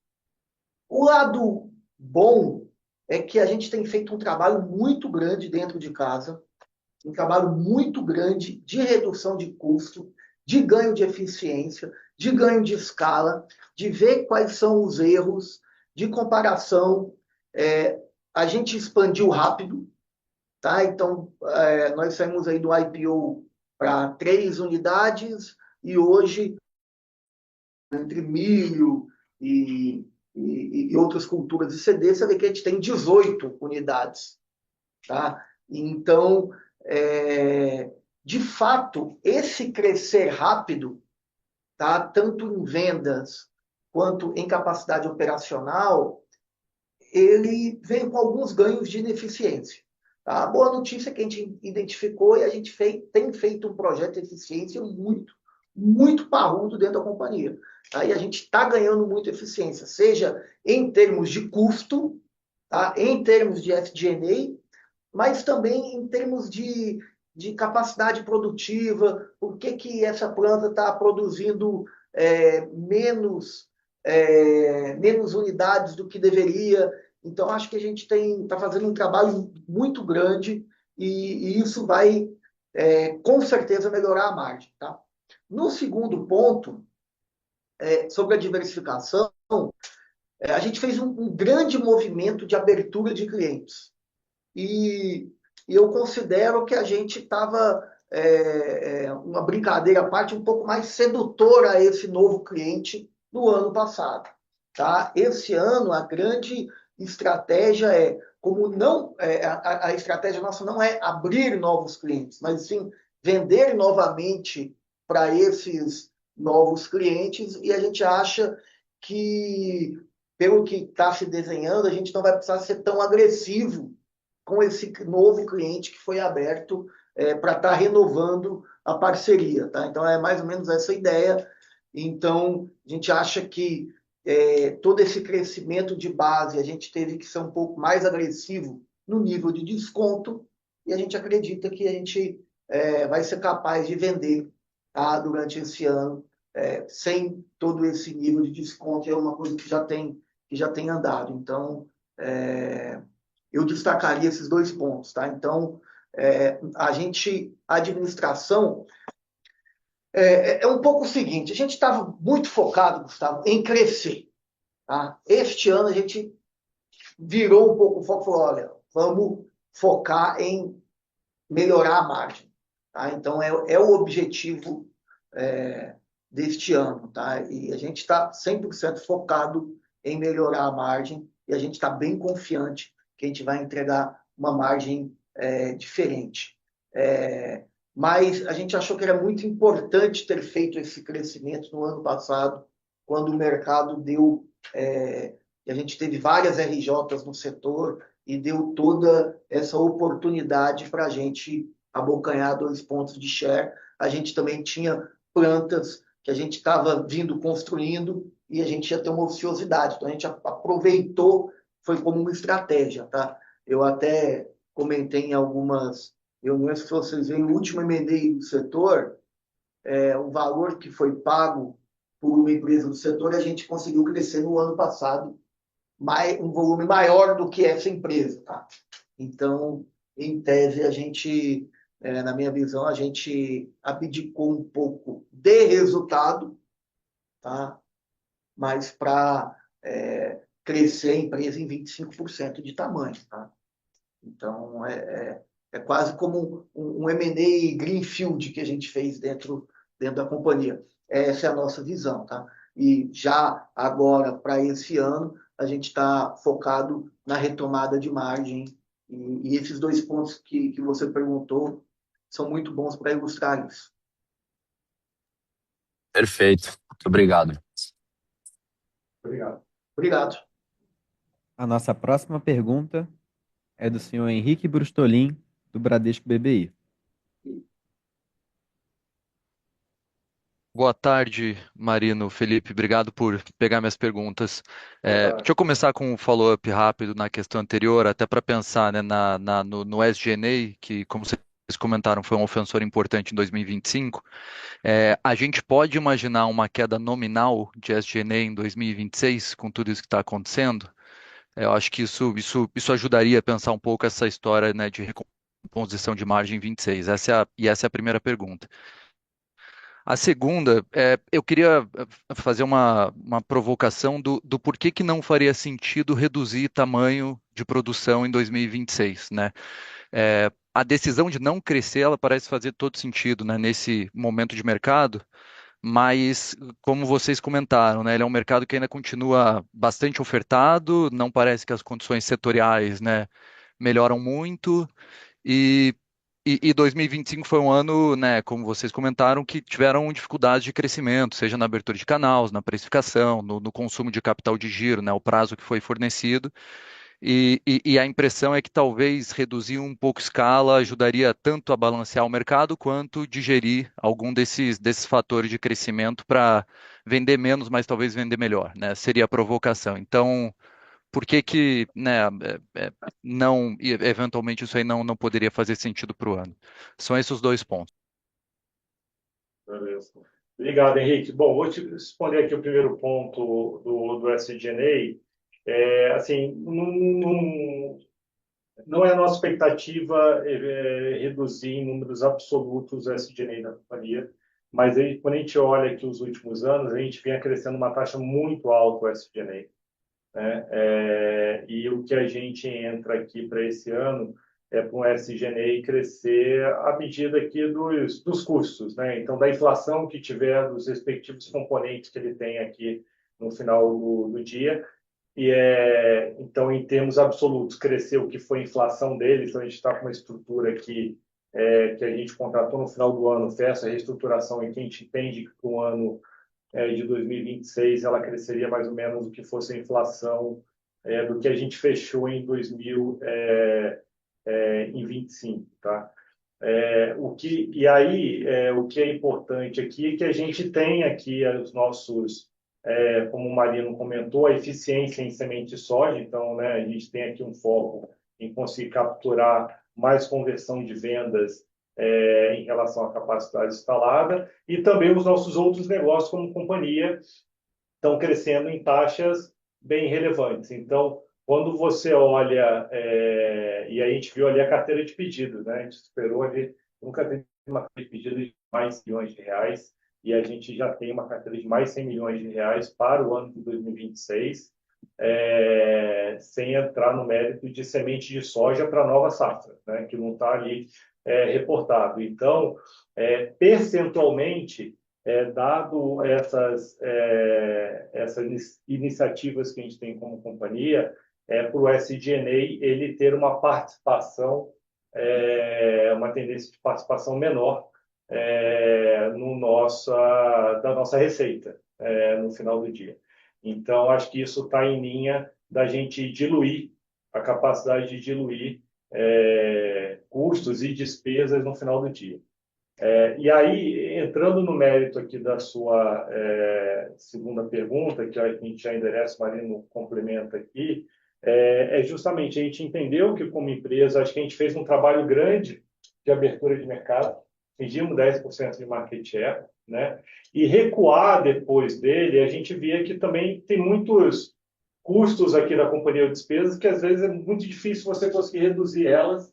O lado bom é que a gente tem feito um trabalho muito grande dentro de casa, um trabalho muito grande de redução de custo, de ganho de eficiência, de ganho de escala, de ver quais são os erros, de comparação. É, a gente expandiu rápido, tá? Então, nós saímos aí do IPO para 3 unidades e hoje, entre milho e outras culturas de CD, você vê que a gente tem 18 unidades. Tá? Então, de fato, esse crescer rápido, tá? Tanto em vendas quanto em capacidade operacional, ele vem com alguns ganhos de ineficiência. Tá? A boa notícia é que a gente identificou e a gente tem feito um projeto de eficiência muito, muito parrudo dentro da companhia. Tá? E a gente está ganhando muita eficiência, seja em termos de custo, tá? Em termos de SG&A, mas também em termos de capacidade produtiva, por que essa planta está produzindo menos unidades do que deveria. Então, acho que a gente está fazendo um trabalho muito grande e isso vai, com certeza, melhorar a margem. Tá? No segundo ponto, sobre a diversificação, a gente fez um grande movimento de abertura de clientes. E eu considero que a gente estava, uma brincadeira à parte, um pouco mais sedutora a esse novo cliente do ano passado. Tá? Esse ano, a grande estratégia como não, a estratégia nossa não é abrir novos clientes, mas sim vender novamente para esses novos clientes, e a gente acha que, pelo que está se desenhando, a gente não vai precisar ser tão agressivo com esse novo cliente que foi aberto para estar renovando a parceria. Tá? Então, é mais ou menos essa ideia. Então, a gente acha que todo esse crescimento de base, a gente teve que ser um pouco mais agressivo no nível de desconto e a gente acredita que a gente vai ser capaz de vender, tá, durante esse ano, sem todo esse nível de desconto. É uma coisa que já tem andado. Então, eu destacaria esses dois pontos, tá? Então, a administração é um pouco o seguinte: a gente estava muito focado, Gustavo, em crescer, tá? Este ano a gente virou um pouco o foco e falou: olha, vamos focar em melhorar a margem, tá? Então, é o objetivo deste ano, tá? E a gente está 100% focado em melhorar a margem e a gente está bem confiante que a gente vai entregar uma margem diferente. Mas a gente achou que era muito importante ter feito esse crescimento no ano passado, quando o mercado deu, e a gente teve várias RJs no setor e deu toda essa oportunidade para a gente abocanhar 2 pontos de share. A gente também tinha plantas que a gente estava vindo construindo e a gente ia ter uma ociosidade. Então, a gente aproveitou, foi como uma estratégia. Tá? Eu até comentei em algumas reuniões, se vocês veem, o último M&A do setor, o valor que foi pago por uma empresa do setor, a gente conseguiu crescer no ano passado um volume maior do que essa empresa. Tá? Então, em tese, a gente, na minha visão, a gente abdicou um pouco de resultado, tá? Mas para crescer a empresa em 25% de tamanho. Tá? Então, é quase como um M&A greenfield que a gente fez dentro da companhia. Essa é a nossa visão. Tá? E já agora, para esse ano, a gente está focado na retomada de margem. E esses 2 pontos que você perguntou são muito bons para ilustrar isso. Perfeito. Muito obrigado. Obrigado. Obrigado. A nossa próxima pergunta é do senhor Henrique Brustolin, do Bradesco BBI. Boa tarde, Marino, Felipe. Obrigado por pegar minhas perguntas. Boa Deixa tarde. eu começar com um follow-up rápido na questão anterior, até para pensar, né, no SG&A, que, como vocês comentaram, foi um ofensor importante em 2025. A gente pode imaginar uma queda nominal de SG&A em 2026, com tudo isso que está acontecendo? Eu acho que isso ajudaria a pensar um pouco essa história, né, de recomposição de margem em 26. Essa é a primeira pergunta. A segunda, eu queria fazer uma provocação do porquê que não faria sentido reduzir tamanho de produção em 2026, né? A decisão de não crescer, ela parece fazer todo sentido, né, nesse momento de mercado, mas, como vocês comentaram, né, ele é um mercado que ainda continua bastante ofertado, não parece que as condições setoriais, né, melhoram muito, e, e 2025 foi um ano, né, como vocês comentaram, que tiveram dificuldades de crescimento, seja na abertura de canais, na precificação, no consumo de capital de giro, né, o prazo que foi fornecido. E a impressão é que talvez reduzir um pouco escala ajudaria tanto a balancear o mercado quanto digerir algum desses fatores de crescimento para vender menos, mas talvez vender melhor, né? Seria a provocação. Então, por que que, né, não, e eventualmente isso aí não poderia fazer sentido para o ano? São esses os dois pontos. Beleza. Obrigado, Henrique. Bom, vou te responder aqui o primeiro ponto do SG&A. Assim, não é a nossa expectativa reduzir em números absolutos o SG&A da companhia, mas aí, quando a gente olha aqui os últimos anos, a gente vem crescendo uma taxa muito alta o SG&A, né? E o que a gente entra aqui para esse ano é para um SG&A crescer à medida aqui dos custos, né? Então, da inflação que tiver, dos respectivos componentes que ele tem aqui no final do dia. Então, em termos absolutos, cresceu o que foi a inflação dele. Então, a gente está com uma estrutura aqui que a gente contratou no final do ano, fez essa reestruturação, e que a gente entende que para o ano de 2026 ela cresceria mais ou menos o que fosse a inflação do que a gente fechou em 2025, tá? O que é importante aqui é que a gente tem aqui os nossos, como o Marino comentou, a eficiência em semente de soja. Então, né, a gente tem aqui um foco em conseguir capturar mais conversão de vendas em relação à capacidade instalada, e também os nossos outros negócios como companhia estão crescendo em taxas bem relevantes. Então, quando você olha, e a gente viu ali a carteira de pedidos, né? A gente esperou ali, nunca teve uma carteira de pedidos de mais milhões de reais, e a gente já tem uma carteira de mais 100 milhões de reais para o ano de 2026, sem entrar no mérito de semente de soja para nova safra, né? Que não está ali reportado. Então, percentualmente, dado essas iniciativas que a gente tem como companhia, para o SG&A ele ter uma participação, uma tendência de participação menor da nossa receita no final do dia. Então, acho que isso está em linha da gente diluir a capacidade de diluir custos e despesas no final do dia. E aí, entrando no mérito aqui da sua segunda pergunta, que a gente já endereça, o Marino complementa aqui, justamente a gente entendeu que, como empresa, acho que a gente fez um trabalho grande de abertura de mercado, atingimos 10% de market share, né? E recuar depois dele, a gente via que também tem muitos custos aqui da companhia de despesas, que às vezes é muito difícil você conseguir reduzir elas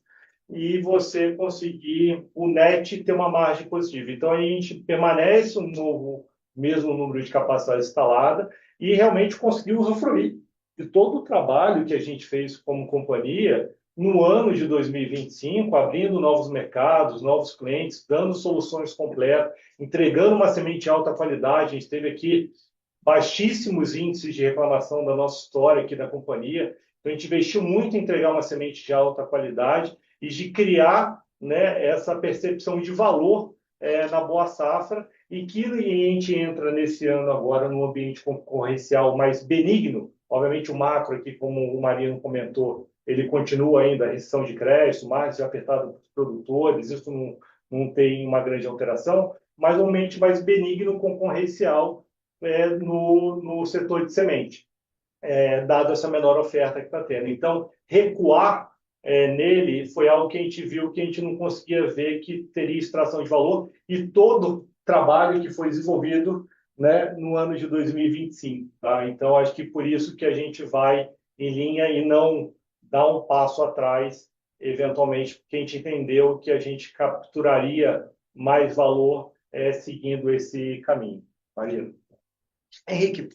e você conseguir o net ter uma margem positiva. Então, a gente permanece no mesmo número de capacidade instalada e realmente conseguiu usufruir de todo o trabalho que a gente fez como companhia no ano de 2025, abrindo novos mercados, novos clientes, dando soluções completas, entregando uma semente de alta qualidade. A gente teve aqui baixíssimos índices de reclamação da nossa história aqui da companhia. Então, a gente investiu muito em entregar uma semente de alta qualidade e de criar, né, essa percepção de valor na boa safra. e que a gente entra nesse ano agora num ambiente concorrencial mais benigno. Obviamente, o macro aqui, como o Marino comentou, ele continua ainda a restrição de crédito, mais apertado para os produtores, isso não tem uma grande alteração, mas um ambiente mais benigno concorrencial no setor de semente, dado essa menor oferta que está tendo. Então, recuar nele foi algo que a gente viu que a gente não conseguia ver que teria extração de valor e todo o trabalho que foi desenvolvido, né, no ano de 2025. Tá? Então, acho que por isso que a gente vai em linha e não dá um passo atrás, eventualmente, porque a gente entendeu que a gente capturaria mais valor seguindo esse caminho. Marino. Henrique,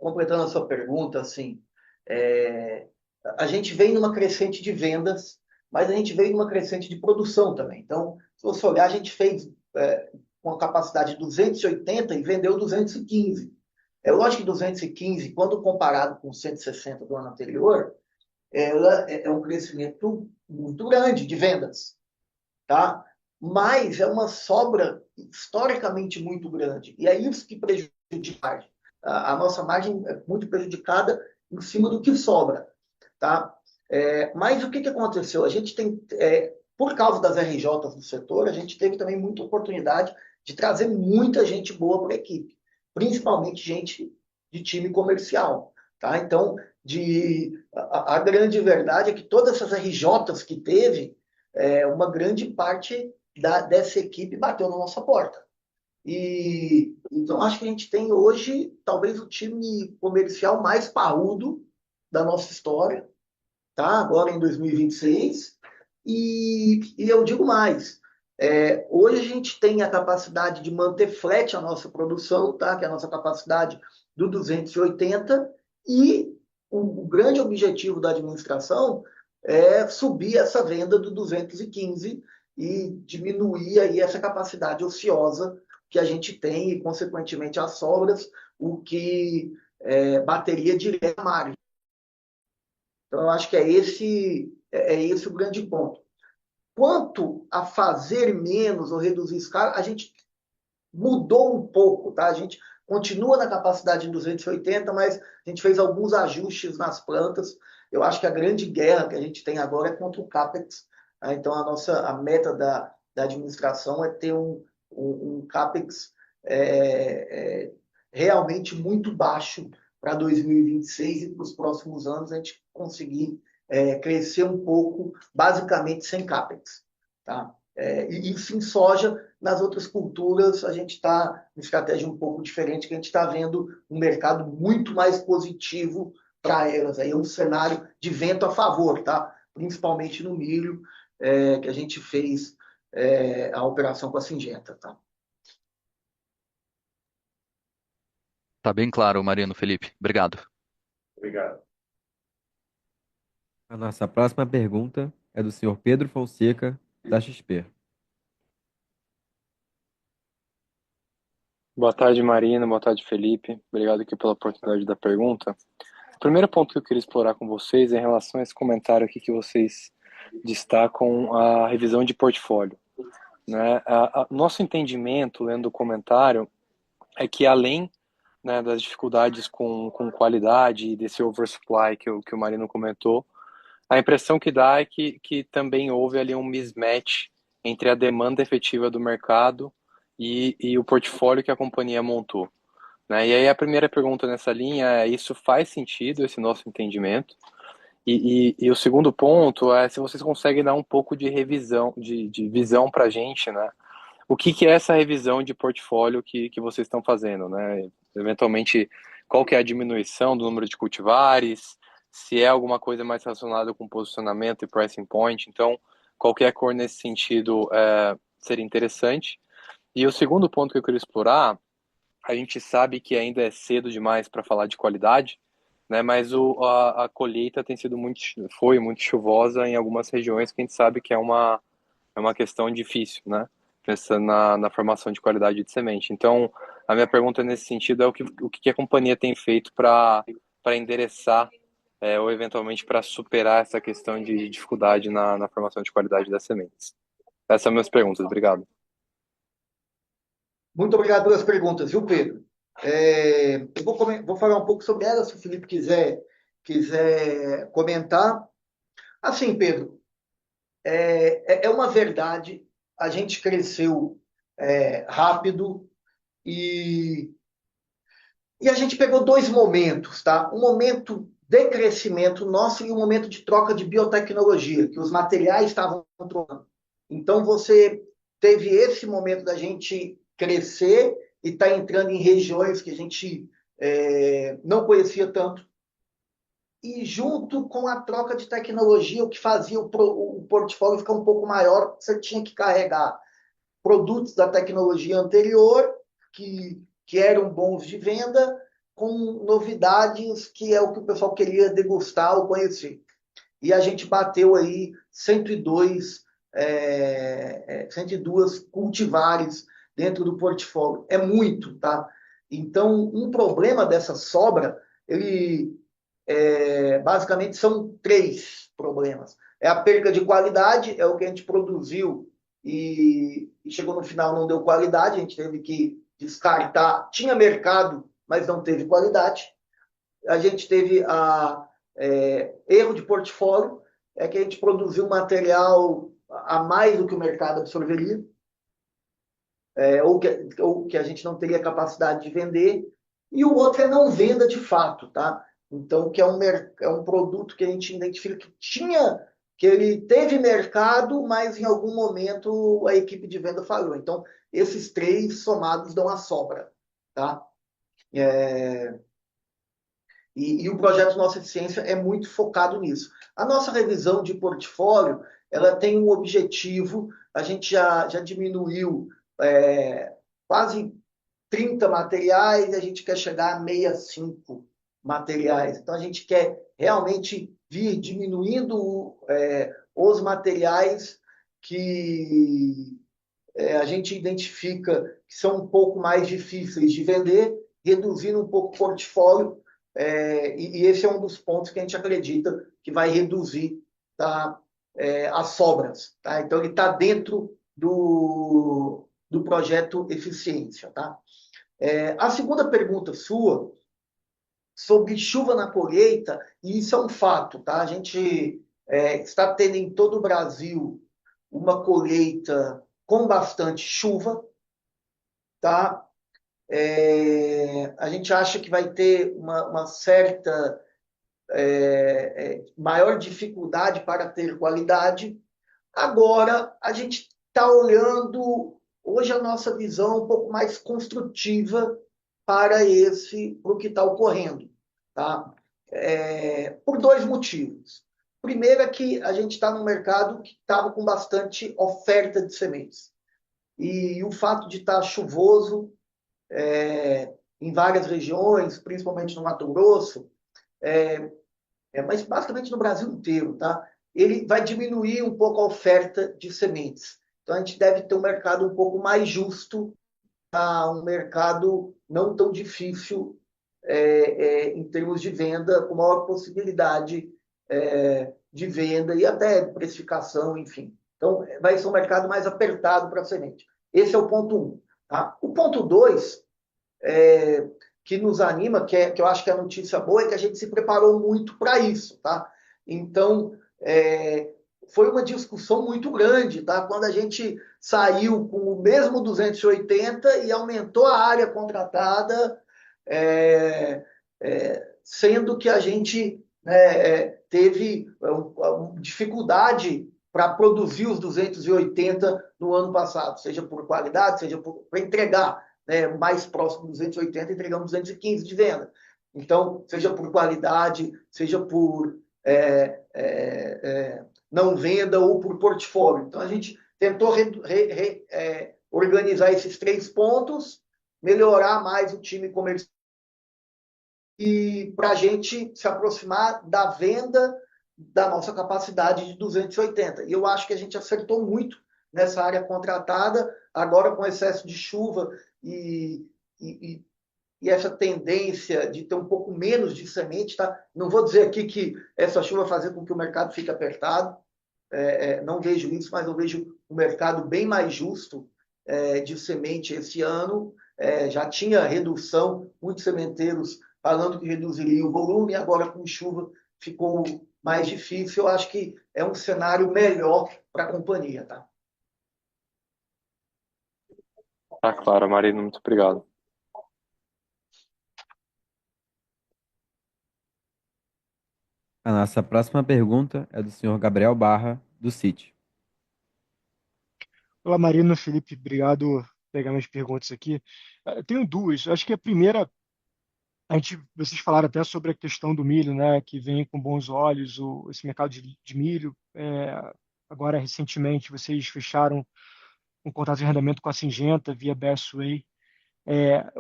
completando a sua pergunta, assim, é, a gente vem numa crescente de vendas, mas a gente vem numa crescente de produção também. Então, se você olhar, a gente fez com a capacidade de 280 e vendeu 215. É lógico que 215, quando comparado com 160 do ano anterior, ela é um crescimento muito grande de vendas, tá? Mas é uma sobra historicamente muito grande. E é isso que prejudica a nossa margem é muito prejudicada em cima do que sobra, tá? Mas o que aconteceu? A gente tem, por causa das RJs do setor, a gente teve também muita oportunidade de trazer muita gente boa para a equipe, principalmente gente de time comercial, tá? Então, a grande verdade é que todas essas RJs que teve, uma grande parte dessa equipe bateu na nossa porta. E então acho que a gente tem hoje talvez o time comercial mais parrudo da nossa história, tá? Agora em 2026. E eu digo mais, hoje a gente tem a capacidade de manter flat a nossa produção, tá? Que é a nossa capacidade do 280, e o grande objetivo da administração é subir essa venda do 215 e diminuir aí essa capacidade ociosa que a gente tem e, consequentemente, as sobras, o que bateria direto na margem. Então, eu acho que é esse o grande ponto. Quanto a fazer menos ou reduzir escala, a gente mudou um pouco, tá? A gente continua na capacidade de 280, mas a gente fez alguns ajustes nas plantas. Eu acho que a grande guerra que a gente tem agora é contra o CAPEX. Tá? Então, a meta da administração é ter um CAPEX realmente muito baixo para 2026 e para os próximos anos a gente conseguir crescer um pouco, basicamente sem CAPEX. Tá? E isso em soja. Nas outras culturas, a gente está em estratégia um pouco diferente, que a gente está vendo um mercado muito mais positivo para elas. Aí é um cenário de vento a favor, tá? Principalmente no milho, que a gente fez a operação com a Syngenta. Tá? Tá bem claro, Marino, Felipe. Obrigado. Obrigado. A nossa próxima pergunta é do senhor Pedro Fonseca, da XP. Boa tarde, Marina. Boa tarde, Felipe. Obrigado aqui pela oportunidade da pergunta. O primeiro ponto que eu queria explorar com vocês é em relação a esse comentário aqui que vocês destacam a revisão de portfólio. Né? Nosso entendimento, lendo o comentário, é que além, né, das dificuldades com qualidade e desse oversupply que o Marino comentou, a impressão que dá é que também houve ali um mismatch entre a demanda efetiva do mercado e o portfólio que a companhia montou. Né? E aí a primeira pergunta nessa linha é: isso faz sentido, esse nosso entendimento? E o segundo ponto é se vocês conseguem dar um pouco de revisão, de visão para a gente, né? O que é essa revisão de portfólio que vocês estão fazendo, né? Eventualmente, qual que é a diminuição do número de cultivares, se é alguma coisa mais relacionada com posicionamento e pricing point. Então, qualquer cor nesse sentido seria interessante. E o segundo ponto que eu queria explorar, a gente sabe que ainda é cedo demais para falar de qualidade, né? Mas a colheita foi muito chuvosa em algumas regiões que a gente sabe que é uma questão difícil, né? Pensando na formação de qualidade de semente. Então, a minha pergunta nesse sentido é o que a companhia tem feito para endereçar ou eventualmente para superar essa questão de dificuldade na formação de qualidade das sementes. Essas são minhas perguntas. Obrigado. Muito obrigado pelas perguntas, viu, Pedro? Eu vou falar um pouco sobre elas, se o Felipe quiser comentar. Assim, Pedro, é uma verdade, a gente cresceu rápido e, e a gente pegou dois momentos, tá? Um momento de crescimento nosso e um momento de troca de biotecnologia, que os materiais estavam trocando. Então, você teve esse momento da gente crescer e estar entrando em regiões que a gente não conhecia tanto. E junto com a troca de tecnologia, o que fazia o portfólio ficar um pouco maior, você tinha que carregar produtos da tecnologia anterior, que eram bons de venda, com novidades que é o que o pessoal queria degustar ou conhecer. E a gente bateu aí 102 cultivares dentro do portfólio. É muito, tá? Então, um problema dessa sobra, basicamente são três problemas. É a perda de qualidade, é o que a gente produziu e chegou no final não deu qualidade, a gente teve que descartar. Tinha mercado, mas não teve qualidade. A gente teve erro de portfólio, é que a gente produziu material a mais do que o mercado absorveria, ou que a gente não teria capacidade de vender, e o outro é não venda de fato, tá? Então, que é um produto que a gente identifica que ele teve mercado, mas em algum momento a equipe de venda falhou. Então, esses três somados dão a sobra, tá? E o projeto Nossa Eficiência é muito focado nisso. A nossa revisão de portfólio, ela tem um objetivo, a gente já diminuiu quase 30 materiais e a gente quer chegar a 65 materiais. Então, a gente quer realmente vir diminuindo os materiais que a gente identifica que são um pouco mais difíceis de vender, reduzindo um pouco o portfólio, e esse é um dos pontos que a gente acredita que vai reduzir, tá, as sobras. Tá? Então, ele está dentro do projeto Eficiência. Tá? A segunda pergunta sua, sobre chuva na colheita, e isso é um fato. Tá? A gente está tendo em todo o Brasil uma colheita com bastante chuva. Tá? A gente acha que vai ter uma certa maior dificuldade para ter qualidade. Agora, a gente está olhando, hoje a nossa visão é um pouco mais construtiva para o que está ocorrendo. Tá? Por dois motivos. Primeiro é que a gente está num mercado que estava com bastante oferta de sementes. E o fato de estar chuvoso em várias regiões, principalmente no Mato Grosso, mas basicamente no Brasil inteiro, tá? Ele vai diminuir um pouco a oferta de sementes. Então, a gente deve ter um mercado um pouco mais justo, tá? Um mercado não tão difícil em termos de venda, com maior possibilidade de venda e até precificação, enfim. Então, vai ser um mercado mais apertado para a semente. Esse é o ponto 1. Tá? O ponto 2, que nos anima, que eu acho que a notícia boa, é que a gente se preparou muito para isso. Tá? Então, foi uma discussão muito grande, tá? Quando a gente saiu com o mesmo 280 e aumentou a área contratada, sendo que a gente teve dificuldade para produzir os 280 no ano passado, seja por qualidade, seja para entregar mais próximo dos 280, entregamos 215 de venda. Então, seja por qualidade, seja por não venda ou por portfólio. Então, a gente tentou organizar esses três pontos, melhorar mais o time comercial e para a gente se aproximar da venda da nossa capacidade de 280. E eu acho que a gente acertou muito nessa área contratada, agora com excesso de chuva e essa tendência de ter um pouco menos de semente. Tá? Não vou dizer aqui que essa chuva vai fazer com que o mercado fique apertado, não vejo isso, mas eu vejo um mercado bem mais justo de semente esse ano, já tinha redução, muitos sementeiros falando que reduziria o volume, agora com chuva ficou mais difícil. Eu acho que é um cenário melhor para a companhia, tá? Tá claro, Marino, muito obrigado. A nossa próxima pergunta é do senhor Gabriel Barra, do Citi. Olá, Marina, Felipe, obrigado por pegar minhas perguntas aqui. Eu tenho duas. Eu acho que a primeira, vocês falaram até sobre a questão do milho, né, que vem com bons olhos, esse mercado de milho. Agora, recentemente, vocês fecharam um contrato de arrendamento com a Syngenta via Bestway.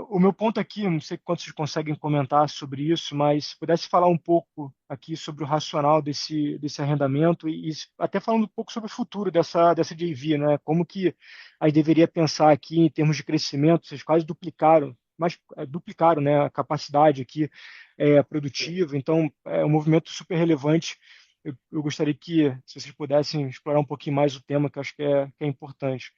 O meu ponto aqui, eu não sei quanto vocês conseguem comentar sobre isso, mas se pudesse falar um pouco aqui sobre o racional desse arrendamento e até falando um pouco sobre o futuro dessa JV, né? Como que a gente deveria pensar aqui em termos de crescimento. Vocês quase duplicaram, mas duplicaram, né, a capacidade aqui produtiva, então é um movimento super relevante. Eu gostaria que, se vocês pudessem explorar um pouquinho mais o tema, que eu acho que é importante.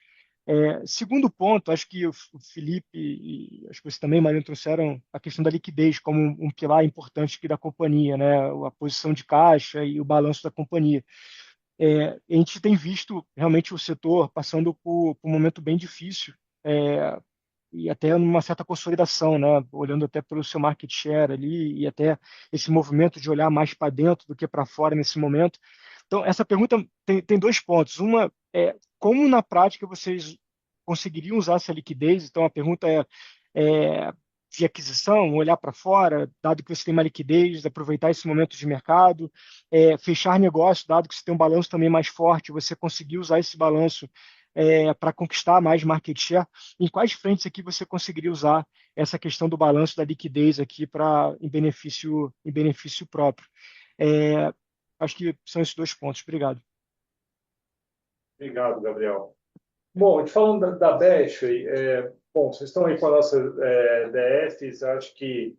Segundo ponto, acho que o Felipe e acho que você também, Marino, trouxeram a questão da liquidez como um pilar importante aqui da companhia, né? A posição de caixa e o balanço da companhia. A gente tem visto realmente o setor passando por um momento bem difícil, e até numa certa consolidação, né? Olhando até pelo seu market share ali e até esse movimento de olhar mais para dentro do que para fora nesse momento. Então, essa pergunta tem dois pontos. Uma é como na prática vocês conseguiriam usar essa liquidez? Então, a pergunta é de aquisição, olhar para fora, dado que você tem uma liquidez, aproveitar esse momento de mercado, fechar negócio, dado que você tem um balanço também mais forte, você conseguir usar esse balanço para conquistar mais market share. Em quais frentes aqui você conseguiria usar essa questão do balanço da liquidez aqui em benefício próprio? Acho que são esses dois pontos. Obrigado. Obrigado, Gabriel. Bom, te falando da Bash, bom, vocês estão aí com a nossa DFs, acho que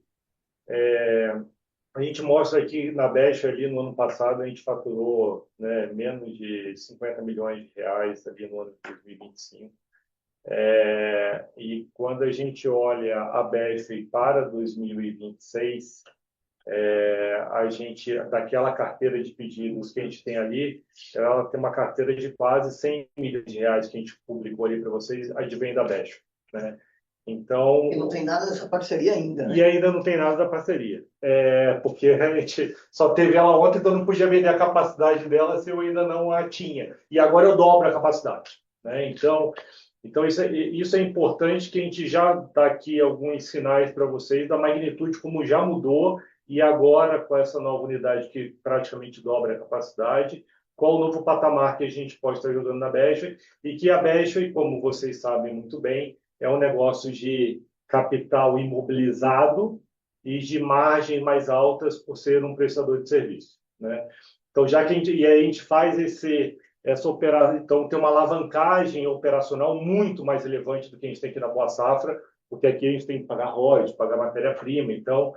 a gente mostra aqui na Bash ali no ano passado, a gente faturou, né, menos de 50 milhões de reais ali no ano de 2025. E quando a gente olha a Bash para 2026, a gente, daquela carteira de pedidos que a gente tem ali, ela tem uma carteira de quase 100 milhões de reais que a gente publicou ali para vocês, advém da Bash, né? Então, E não tem nada dessa parceria ainda, né? E ainda não tem nada da parceria, porque a gente só teve ela ontem, então não podia vender a capacidade dela se eu ainda não a tinha. E agora eu dobro a capacidade, né? Então isso é importante, que a gente já dá aqui alguns sinais para vocês da magnitude como já mudou, e agora com essa nova unidade que praticamente dobra a capacidade, qual o novo patamar que a gente pode estar jogando na Best, e que a Best, como vocês sabem muito bem, é um negócio de capital imobilizado e de margens mais altas por ser um prestador de serviço, né? Então, já que a gente faz essa operação, então tem uma alavancagem operacional muito mais relevante do que a gente tem aqui na Boa Safra, porque aqui a gente tem que pagar royalties, pagar matéria-prima, então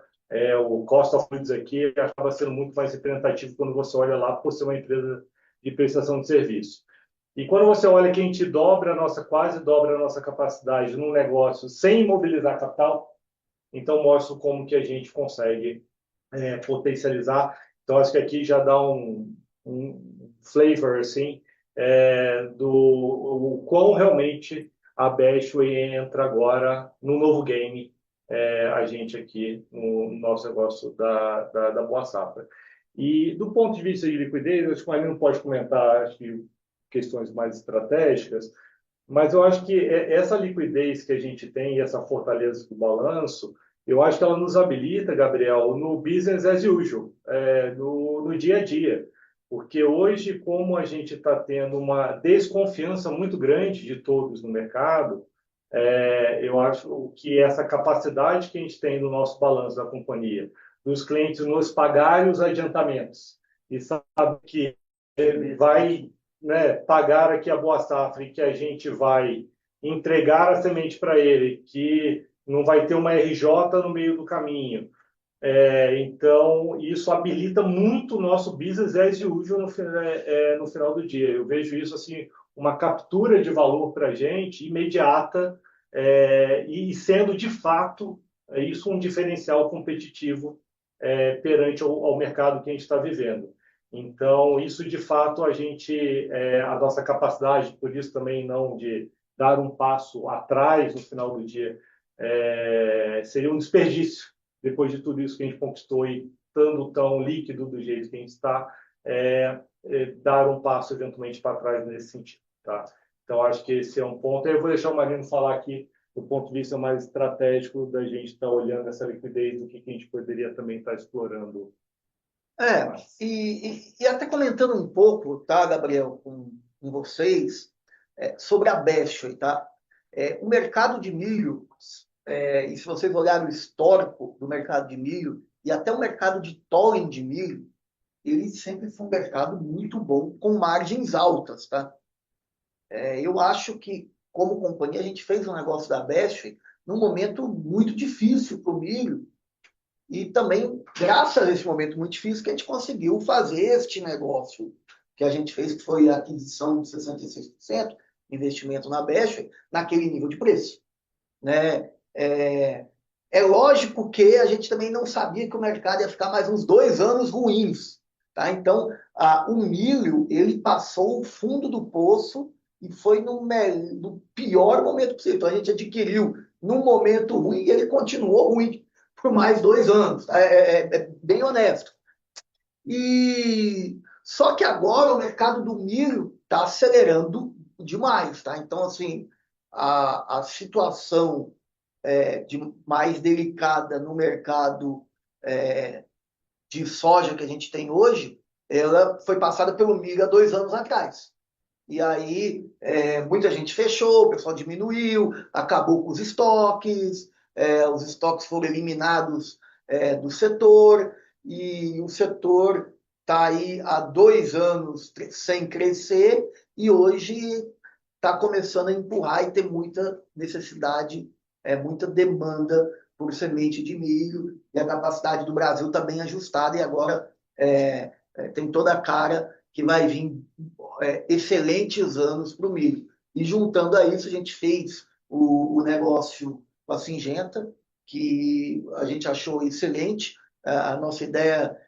o cost of goods aqui acaba sendo muito mais representativo quando você olha lá por ser uma empresa de prestação de serviço. E quando você olha que a gente quase dobra a nossa capacidade num negócio sem imobilizar capital, então mostra como que a gente consegue potencializar. Então acho que aqui já dá um flavor assim do o quão realmente a Bestway entra agora no novo game, a gente aqui no nosso negócio da Boa Safra. E do ponto de vista de liquidez, acho que o Marino pode comentar, acho que questões mais estratégicas, mas eu acho que essa liquidez que a gente tem e essa fortaleza do balanço, eu acho que ela nos habilita, Gabriel, no business as usual, no dia a dia. Porque hoje, como a gente está tendo uma desconfiança muito grande de todos no mercado, eu acho que essa capacidade que a gente tem no nosso balanço da companhia, dos clientes nos pagarem os adiantamentos, e sabe que ele vai, né, pagar aqui a Boa Safra e que a gente vai entregar a semente para ele, que não vai ter uma RJ no meio do caminho. Então, isso habilita muito o nosso business as usual no final do dia. Eu vejo isso assim uma captura de valor para a gente imediata e sendo, de fato, isso um diferencial competitivo perante ao mercado que a gente está vivendo. Então, isso, de fato, a nossa capacidade, por isso também não de dar um passo atrás no final do dia, seria um desperdício, depois de tudo isso que a gente conquistou e estando tão líquido do jeito que a gente está, dar um passo eventualmente para trás nesse sentido. Tá? Então, acho que esse é um ponto. Eu vou deixar o Marino falar aqui do ponto de vista mais estratégico da gente estar olhando essa liquidez, do que a gente poderia também estar explorando. E até comentando um pouco, tá, Gabriel, com vocês, sobre a Bestway, tá? O mercado de milho, e se vocês olharem o histórico do mercado de milho, e até o mercado de tolling de milho, ele sempre foi um mercado muito bom, com margens altas, tá? Eu acho que, como companhia, a gente fez um negócio da Bestway num momento muito difícil para o milho, e também, graças a esse momento muito difícil, que a gente conseguiu fazer este negócio que a gente fez, que foi a aquisição de 66%, investimento na Bestway, naquele nível de preço. Né? Lógico que a gente também não sabia que o mercado ia ficar mais uns 2 anos ruins. Tá? Então, o milho ele passou o fundo do poço e foi no pior momento possível. Então, a gente adquiriu num momento ruim e ele continuou ruim por mais 2 anos. Tá? Bem honesto. Só que agora o mercado do milho está acelerando demais. Tá? Então, assim, a situação mais delicada no mercado de soja que a gente tem hoje, ela foi passada pelo milho há 2 anos atrás. E aí muita gente fechou, o pessoal diminuiu, acabou com os estoques foram eliminados do setor, e o setor está aí há 2 anos sem crescer, e hoje está começando a empurrar e ter muita necessidade, muita demanda por semente de milho, e a capacidade do Brasil está bem ajustada, e agora tem toda a cara que vai vir excelentes anos para o milho. E juntando a isso, a gente fez o negócio com a Syngenta, que a gente achou excelente. A nossa ideia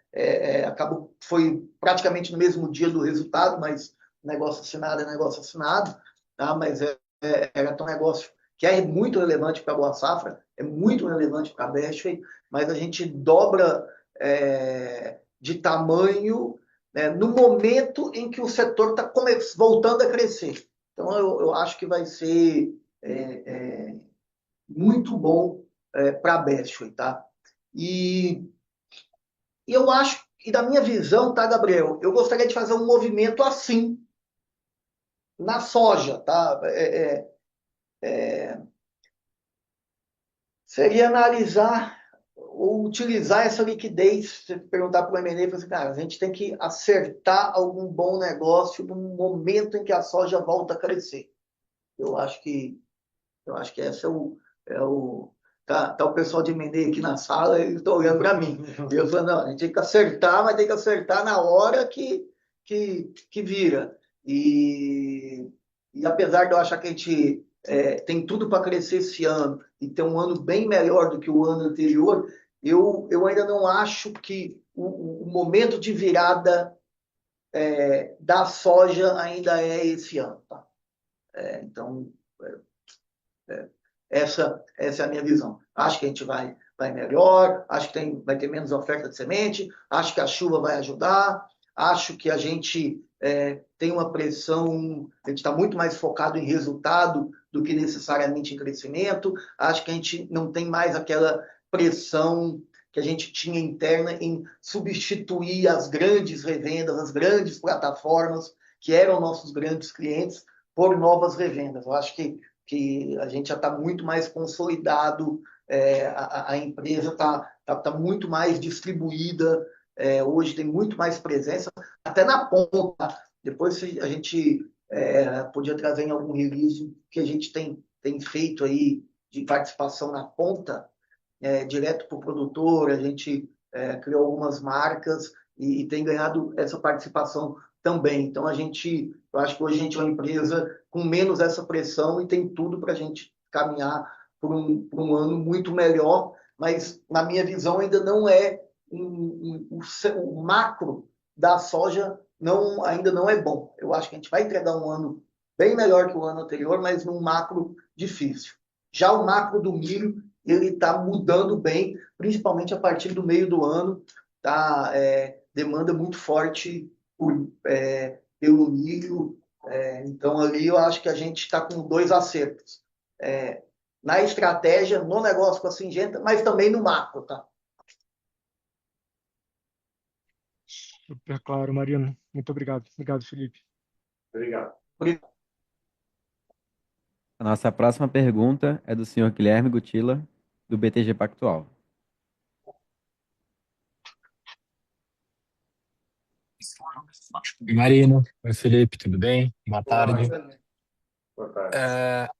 foi praticamente no mesmo dia do resultado, mas negócio assinado é negócio assinado, tá? Mas era um negócio que é muito relevante para a Boa Safra, é muito relevante para a Bestway, mas a gente dobra de tamanho no momento em que o setor está voltando a crescer. Então, eu acho que vai ser muito bom para a Bestway, tá? E eu acho, e da minha visão, tá, Gabriel, eu gostaria de fazer um movimento assim na soja, tá? Seria analisar ou utilizar essa liquidez, você perguntar para o M&A, falar assim, cara, a gente tem que acertar algum bom negócio no momento em que a soja volta a crescer. Eu acho que esse tá o pessoal de M&A aqui na sala, eles estão olhando para mim. Eu falo, não, a gente tem que acertar, mas tem que acertar na hora que vira. E apesar de eu achar que a gente tem tudo para crescer esse ano e ter um ano bem melhor do que o ano anterior, eu ainda não acho que o momento de virada da soja ainda é esse ano. Tá? Então, essa é a minha visão. Acho que a gente vai melhor, acho que vai ter menos oferta de semente, acho que a chuva vai ajudar, acho que a gente tem uma pressão, a gente está muito mais focado em resultado do que necessariamente em crescimento, acho que a gente não tem mais aquela pressão que a gente tinha interna em substituir as grandes revendas, as grandes plataformas que eram nossos grandes clientes por novas revendas. Eu acho que a gente já está muito mais consolidado, a empresa está muito mais distribuída, hoje tem muito mais presença, até na ponta. Depois a gente podia trazer em algum release que a gente tem feito aí de participação na ponta, direto para o produtor, a gente criou algumas marcas e tem ganhado essa participação também. Então, eu acho que hoje a gente é uma empresa com menos essa pressão e tem tudo para a gente caminhar por um ano muito melhor, mas, na minha visão, ainda não é o macro da soja ainda não é bom. Eu acho que a gente vai entregar um ano bem melhor que o ano anterior, mas num macro difícil. Já o macro do milho, ele está mudando bem, principalmente a partir do meio do ano, tá? Demanda muito forte pelo milho. Então, ali eu acho que a gente está com dois acertos. Na estratégia, no negócio com a Syngenta, mas também no macro, tá? Super claro, Marino. Muito obrigado. Obrigado, Felipe. Obrigado. A nossa próxima pergunta é do senhor Guilherme Gutila, do BTG Pactual. Oi, Marino. Oi, Felipe, tudo bem? Boa tarde. Boa tarde.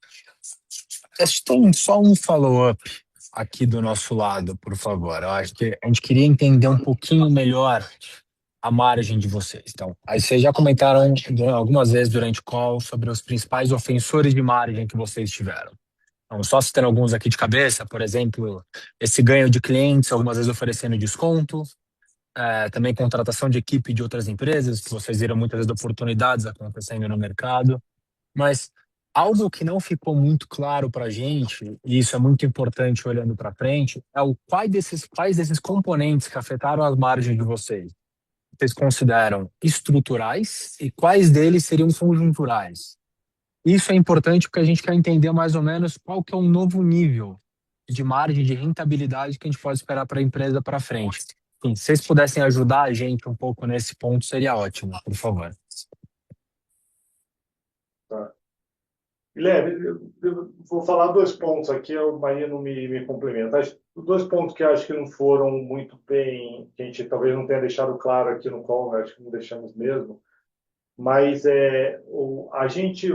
Tem só um follow-up aqui do nosso lado, por favor. Eu acho que a gente queria entender um pouquinho melhor a margem de vocês. Então, aí vocês já comentaram algumas vezes durante o call sobre os principais ofensores de margem que vocês tiveram. Então, só citando alguns aqui de cabeça, por exemplo, esse ganho de clientes, algumas vezes oferecendo desconto, também contratação de equipe de outras empresas, que vocês viram muitas vezes oportunidades acontecendo no mercado. Mas algo que não ficou muito claro para a gente, e isso é muito importante olhando para frente, é quais desses componentes que afetaram as margens de vocês consideram estruturais e quais deles seriam conjunturais. Isso é importante porque a gente quer entender mais ou menos qual que é um novo nível de margem de rentabilidade que a gente pode esperar para a empresa para frente. Enfim, se vocês pudessem ajudar a gente um pouco nesse ponto, seria ótimo, por favor. Tá. Guilherme, eu vou falar dois pontos aqui, o Marino me complementa. Dois pontos que eu acho que não foram muito bem, que a gente talvez não tenha deixado claro aqui no call, acho que não deixamos mesmo, mas a gente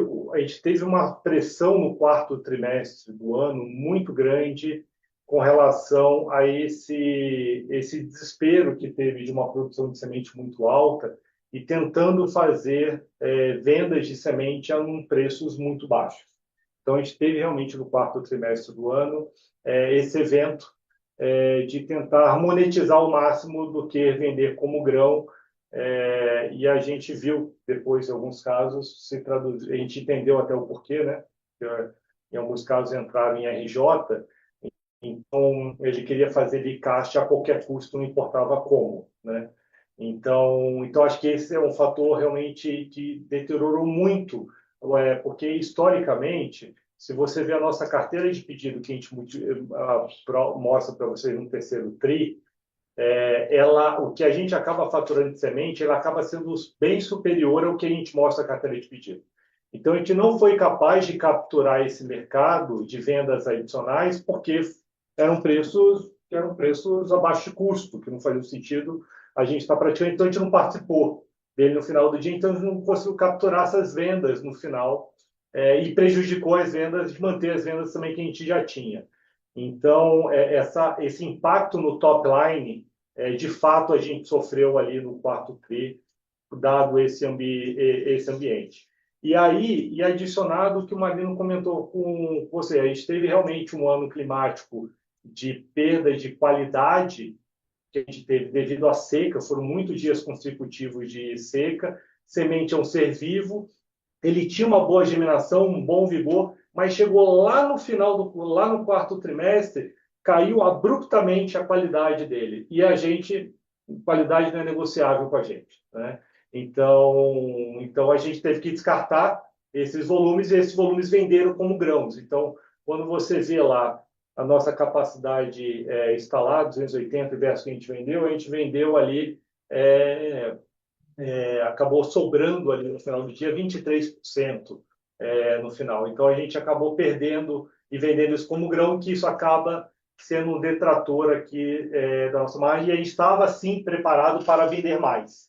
teve uma pressão no quarto trimestre do ano muito grande com relação a esse desespero que teve de uma produção de semente muito alta e tentando fazer vendas de semente a preços muito baixos. Então, a gente teve realmente no quarto trimestre do ano esse evento de tentar monetizar ao máximo do que vender como grão, e a gente viu depois, em alguns casos, se traduzir, a gente entendeu até o porquê, né? Em alguns casos entraram em RJ, então ele queria fazer de caixa a qualquer custo, não importava como, né? Então acho que esse é um fator realmente que deteriorou muito, porque historicamente, se você vê a nossa carteira de pedido que a gente mostra para vocês no terceiro tri, o que a gente acaba faturando de semente, ela acaba sendo bem superior ao que a gente mostra na carteira de pedido. Então, a gente não foi capaz de capturar esse mercado de vendas adicionais porque eram preços abaixo de custo, que não fazia sentido a gente estar praticando. Então, a gente não participou dele no final do dia, então a gente não conseguiu capturar essas vendas no final e prejudicou as vendas, de manter as vendas também que a gente já tinha. Então, esse impacto no top line, de fato, a gente sofreu ali no quarto tri, dado esse ambiente. E aí, adicionado o que o Marino comentou com você, a gente teve realmente um ano climático de perda de qualidade que a gente teve devido à seca, foram muitos dias consecutivos de seca. Semente é um ser vivo, ele tinha uma boa germinação, um bom vigor, mas chegou lá no final, lá no quarto trimestre, caiu abruptamente a qualidade dele. E qualidade não é negociável com a gente, né? Então a gente teve que descartar esses volumes, e esses volumes venderam como grãos. Então, quando você vê lá a nossa capacidade instalada, 280 versus que a gente vendeu ali, acabou sobrando ali no final do dia 23% no final. Então, a gente acabou perdendo e vendendo isso como grão, que isso acaba sendo um detrator aqui da nossa margem, e a gente estava, sim, preparado para vender mais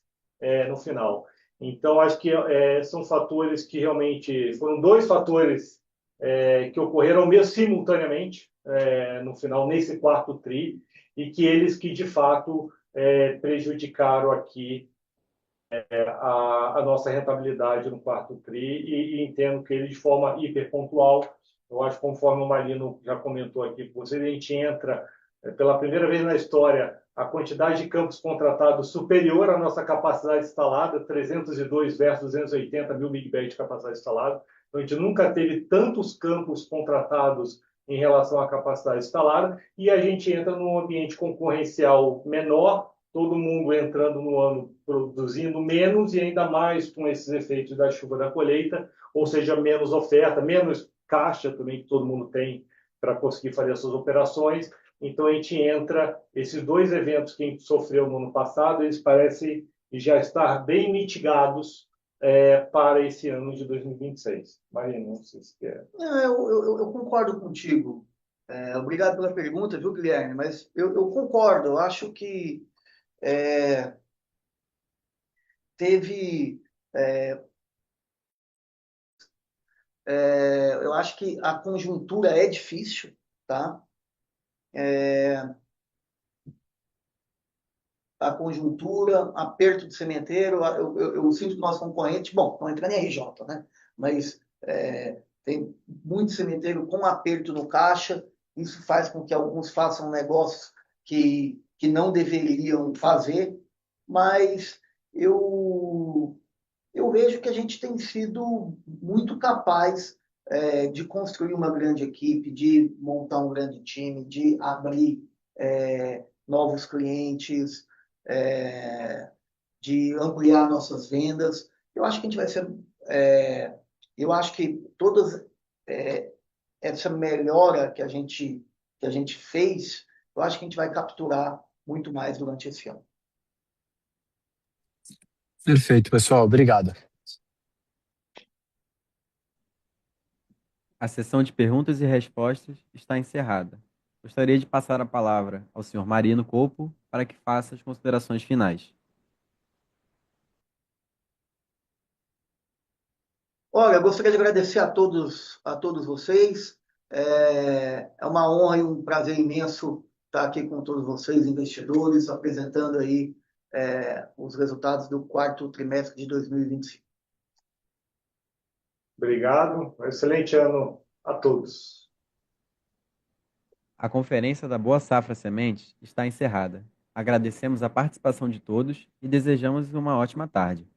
no final. Então, acho que são fatores que realmente foram dois fatores que ocorreram mesmo simultaneamente no final, nesse quarto tri, e que eles que, de fato, prejudicaram aqui a nossa rentabilidade no quarto TRI e entendo que ele de forma hiperpontual. Eu acho, conforme o Marino já comentou aqui com vocês, a gente entra pela primeira vez na história a quantidade de campos contratados superior à nossa capacidade instalada, 302 versus 280 mil Big Bang de capacidade instalada. Então, a gente nunca teve tantos campos contratados em relação à capacidade instalada e a gente entra num ambiente concorrencial menor, todo mundo entrando no ano produzindo menos e ainda mais com esses efeitos da chuva da colheita, ou seja, menos oferta, menos caixa também que todo mundo tem para conseguir fazer essas operações. Então a gente entra, esses dois eventos que a gente sofreu no ano passado, eles parecem já estar bem mitigados para esse ano de 2026. Marina, não sei se quer. Eu concordo contigo. Obrigado pela pergunta, viu, Guilherme? Mas eu concordo. Eu acho que teve. Eu acho que a conjuntura é difícil, tá? A conjuntura, aperto de sementeiro, eu sinto que nós concorrentes, bom, não entra nem RJ, né? Mas tem muito sementeiro com aperto no caixa, isso faz com que alguns façam negócios que não deveriam fazer, mas eu vejo que a gente tem sido muito capaz de construir uma grande equipe, de montar um grande time, de abrir novos clientes, de ampliar nossas vendas. Eu acho que a gente vai ser. Eu acho que toda essa melhora que a gente fez, eu acho que a gente vai capturar muito mais durante esse ano. Perfeito, pessoal. Obrigado. A sessão de perguntas e respostas está encerrada. Gostaria de passar a palavra ao senhor Marino Copo para que faça as considerações finais. Olha, eu gostaria de agradecer a todos vocês. É uma honra e um prazer imenso estar aqui com todos vocês, investidores, apresentando aí os resultados do quarto trimestre de 2025. Obrigado. Um excelente ano a todos. A conferência da Boa Safra Sementes está encerrada. Agradecemos a participação de todos e desejamos uma ótima tarde.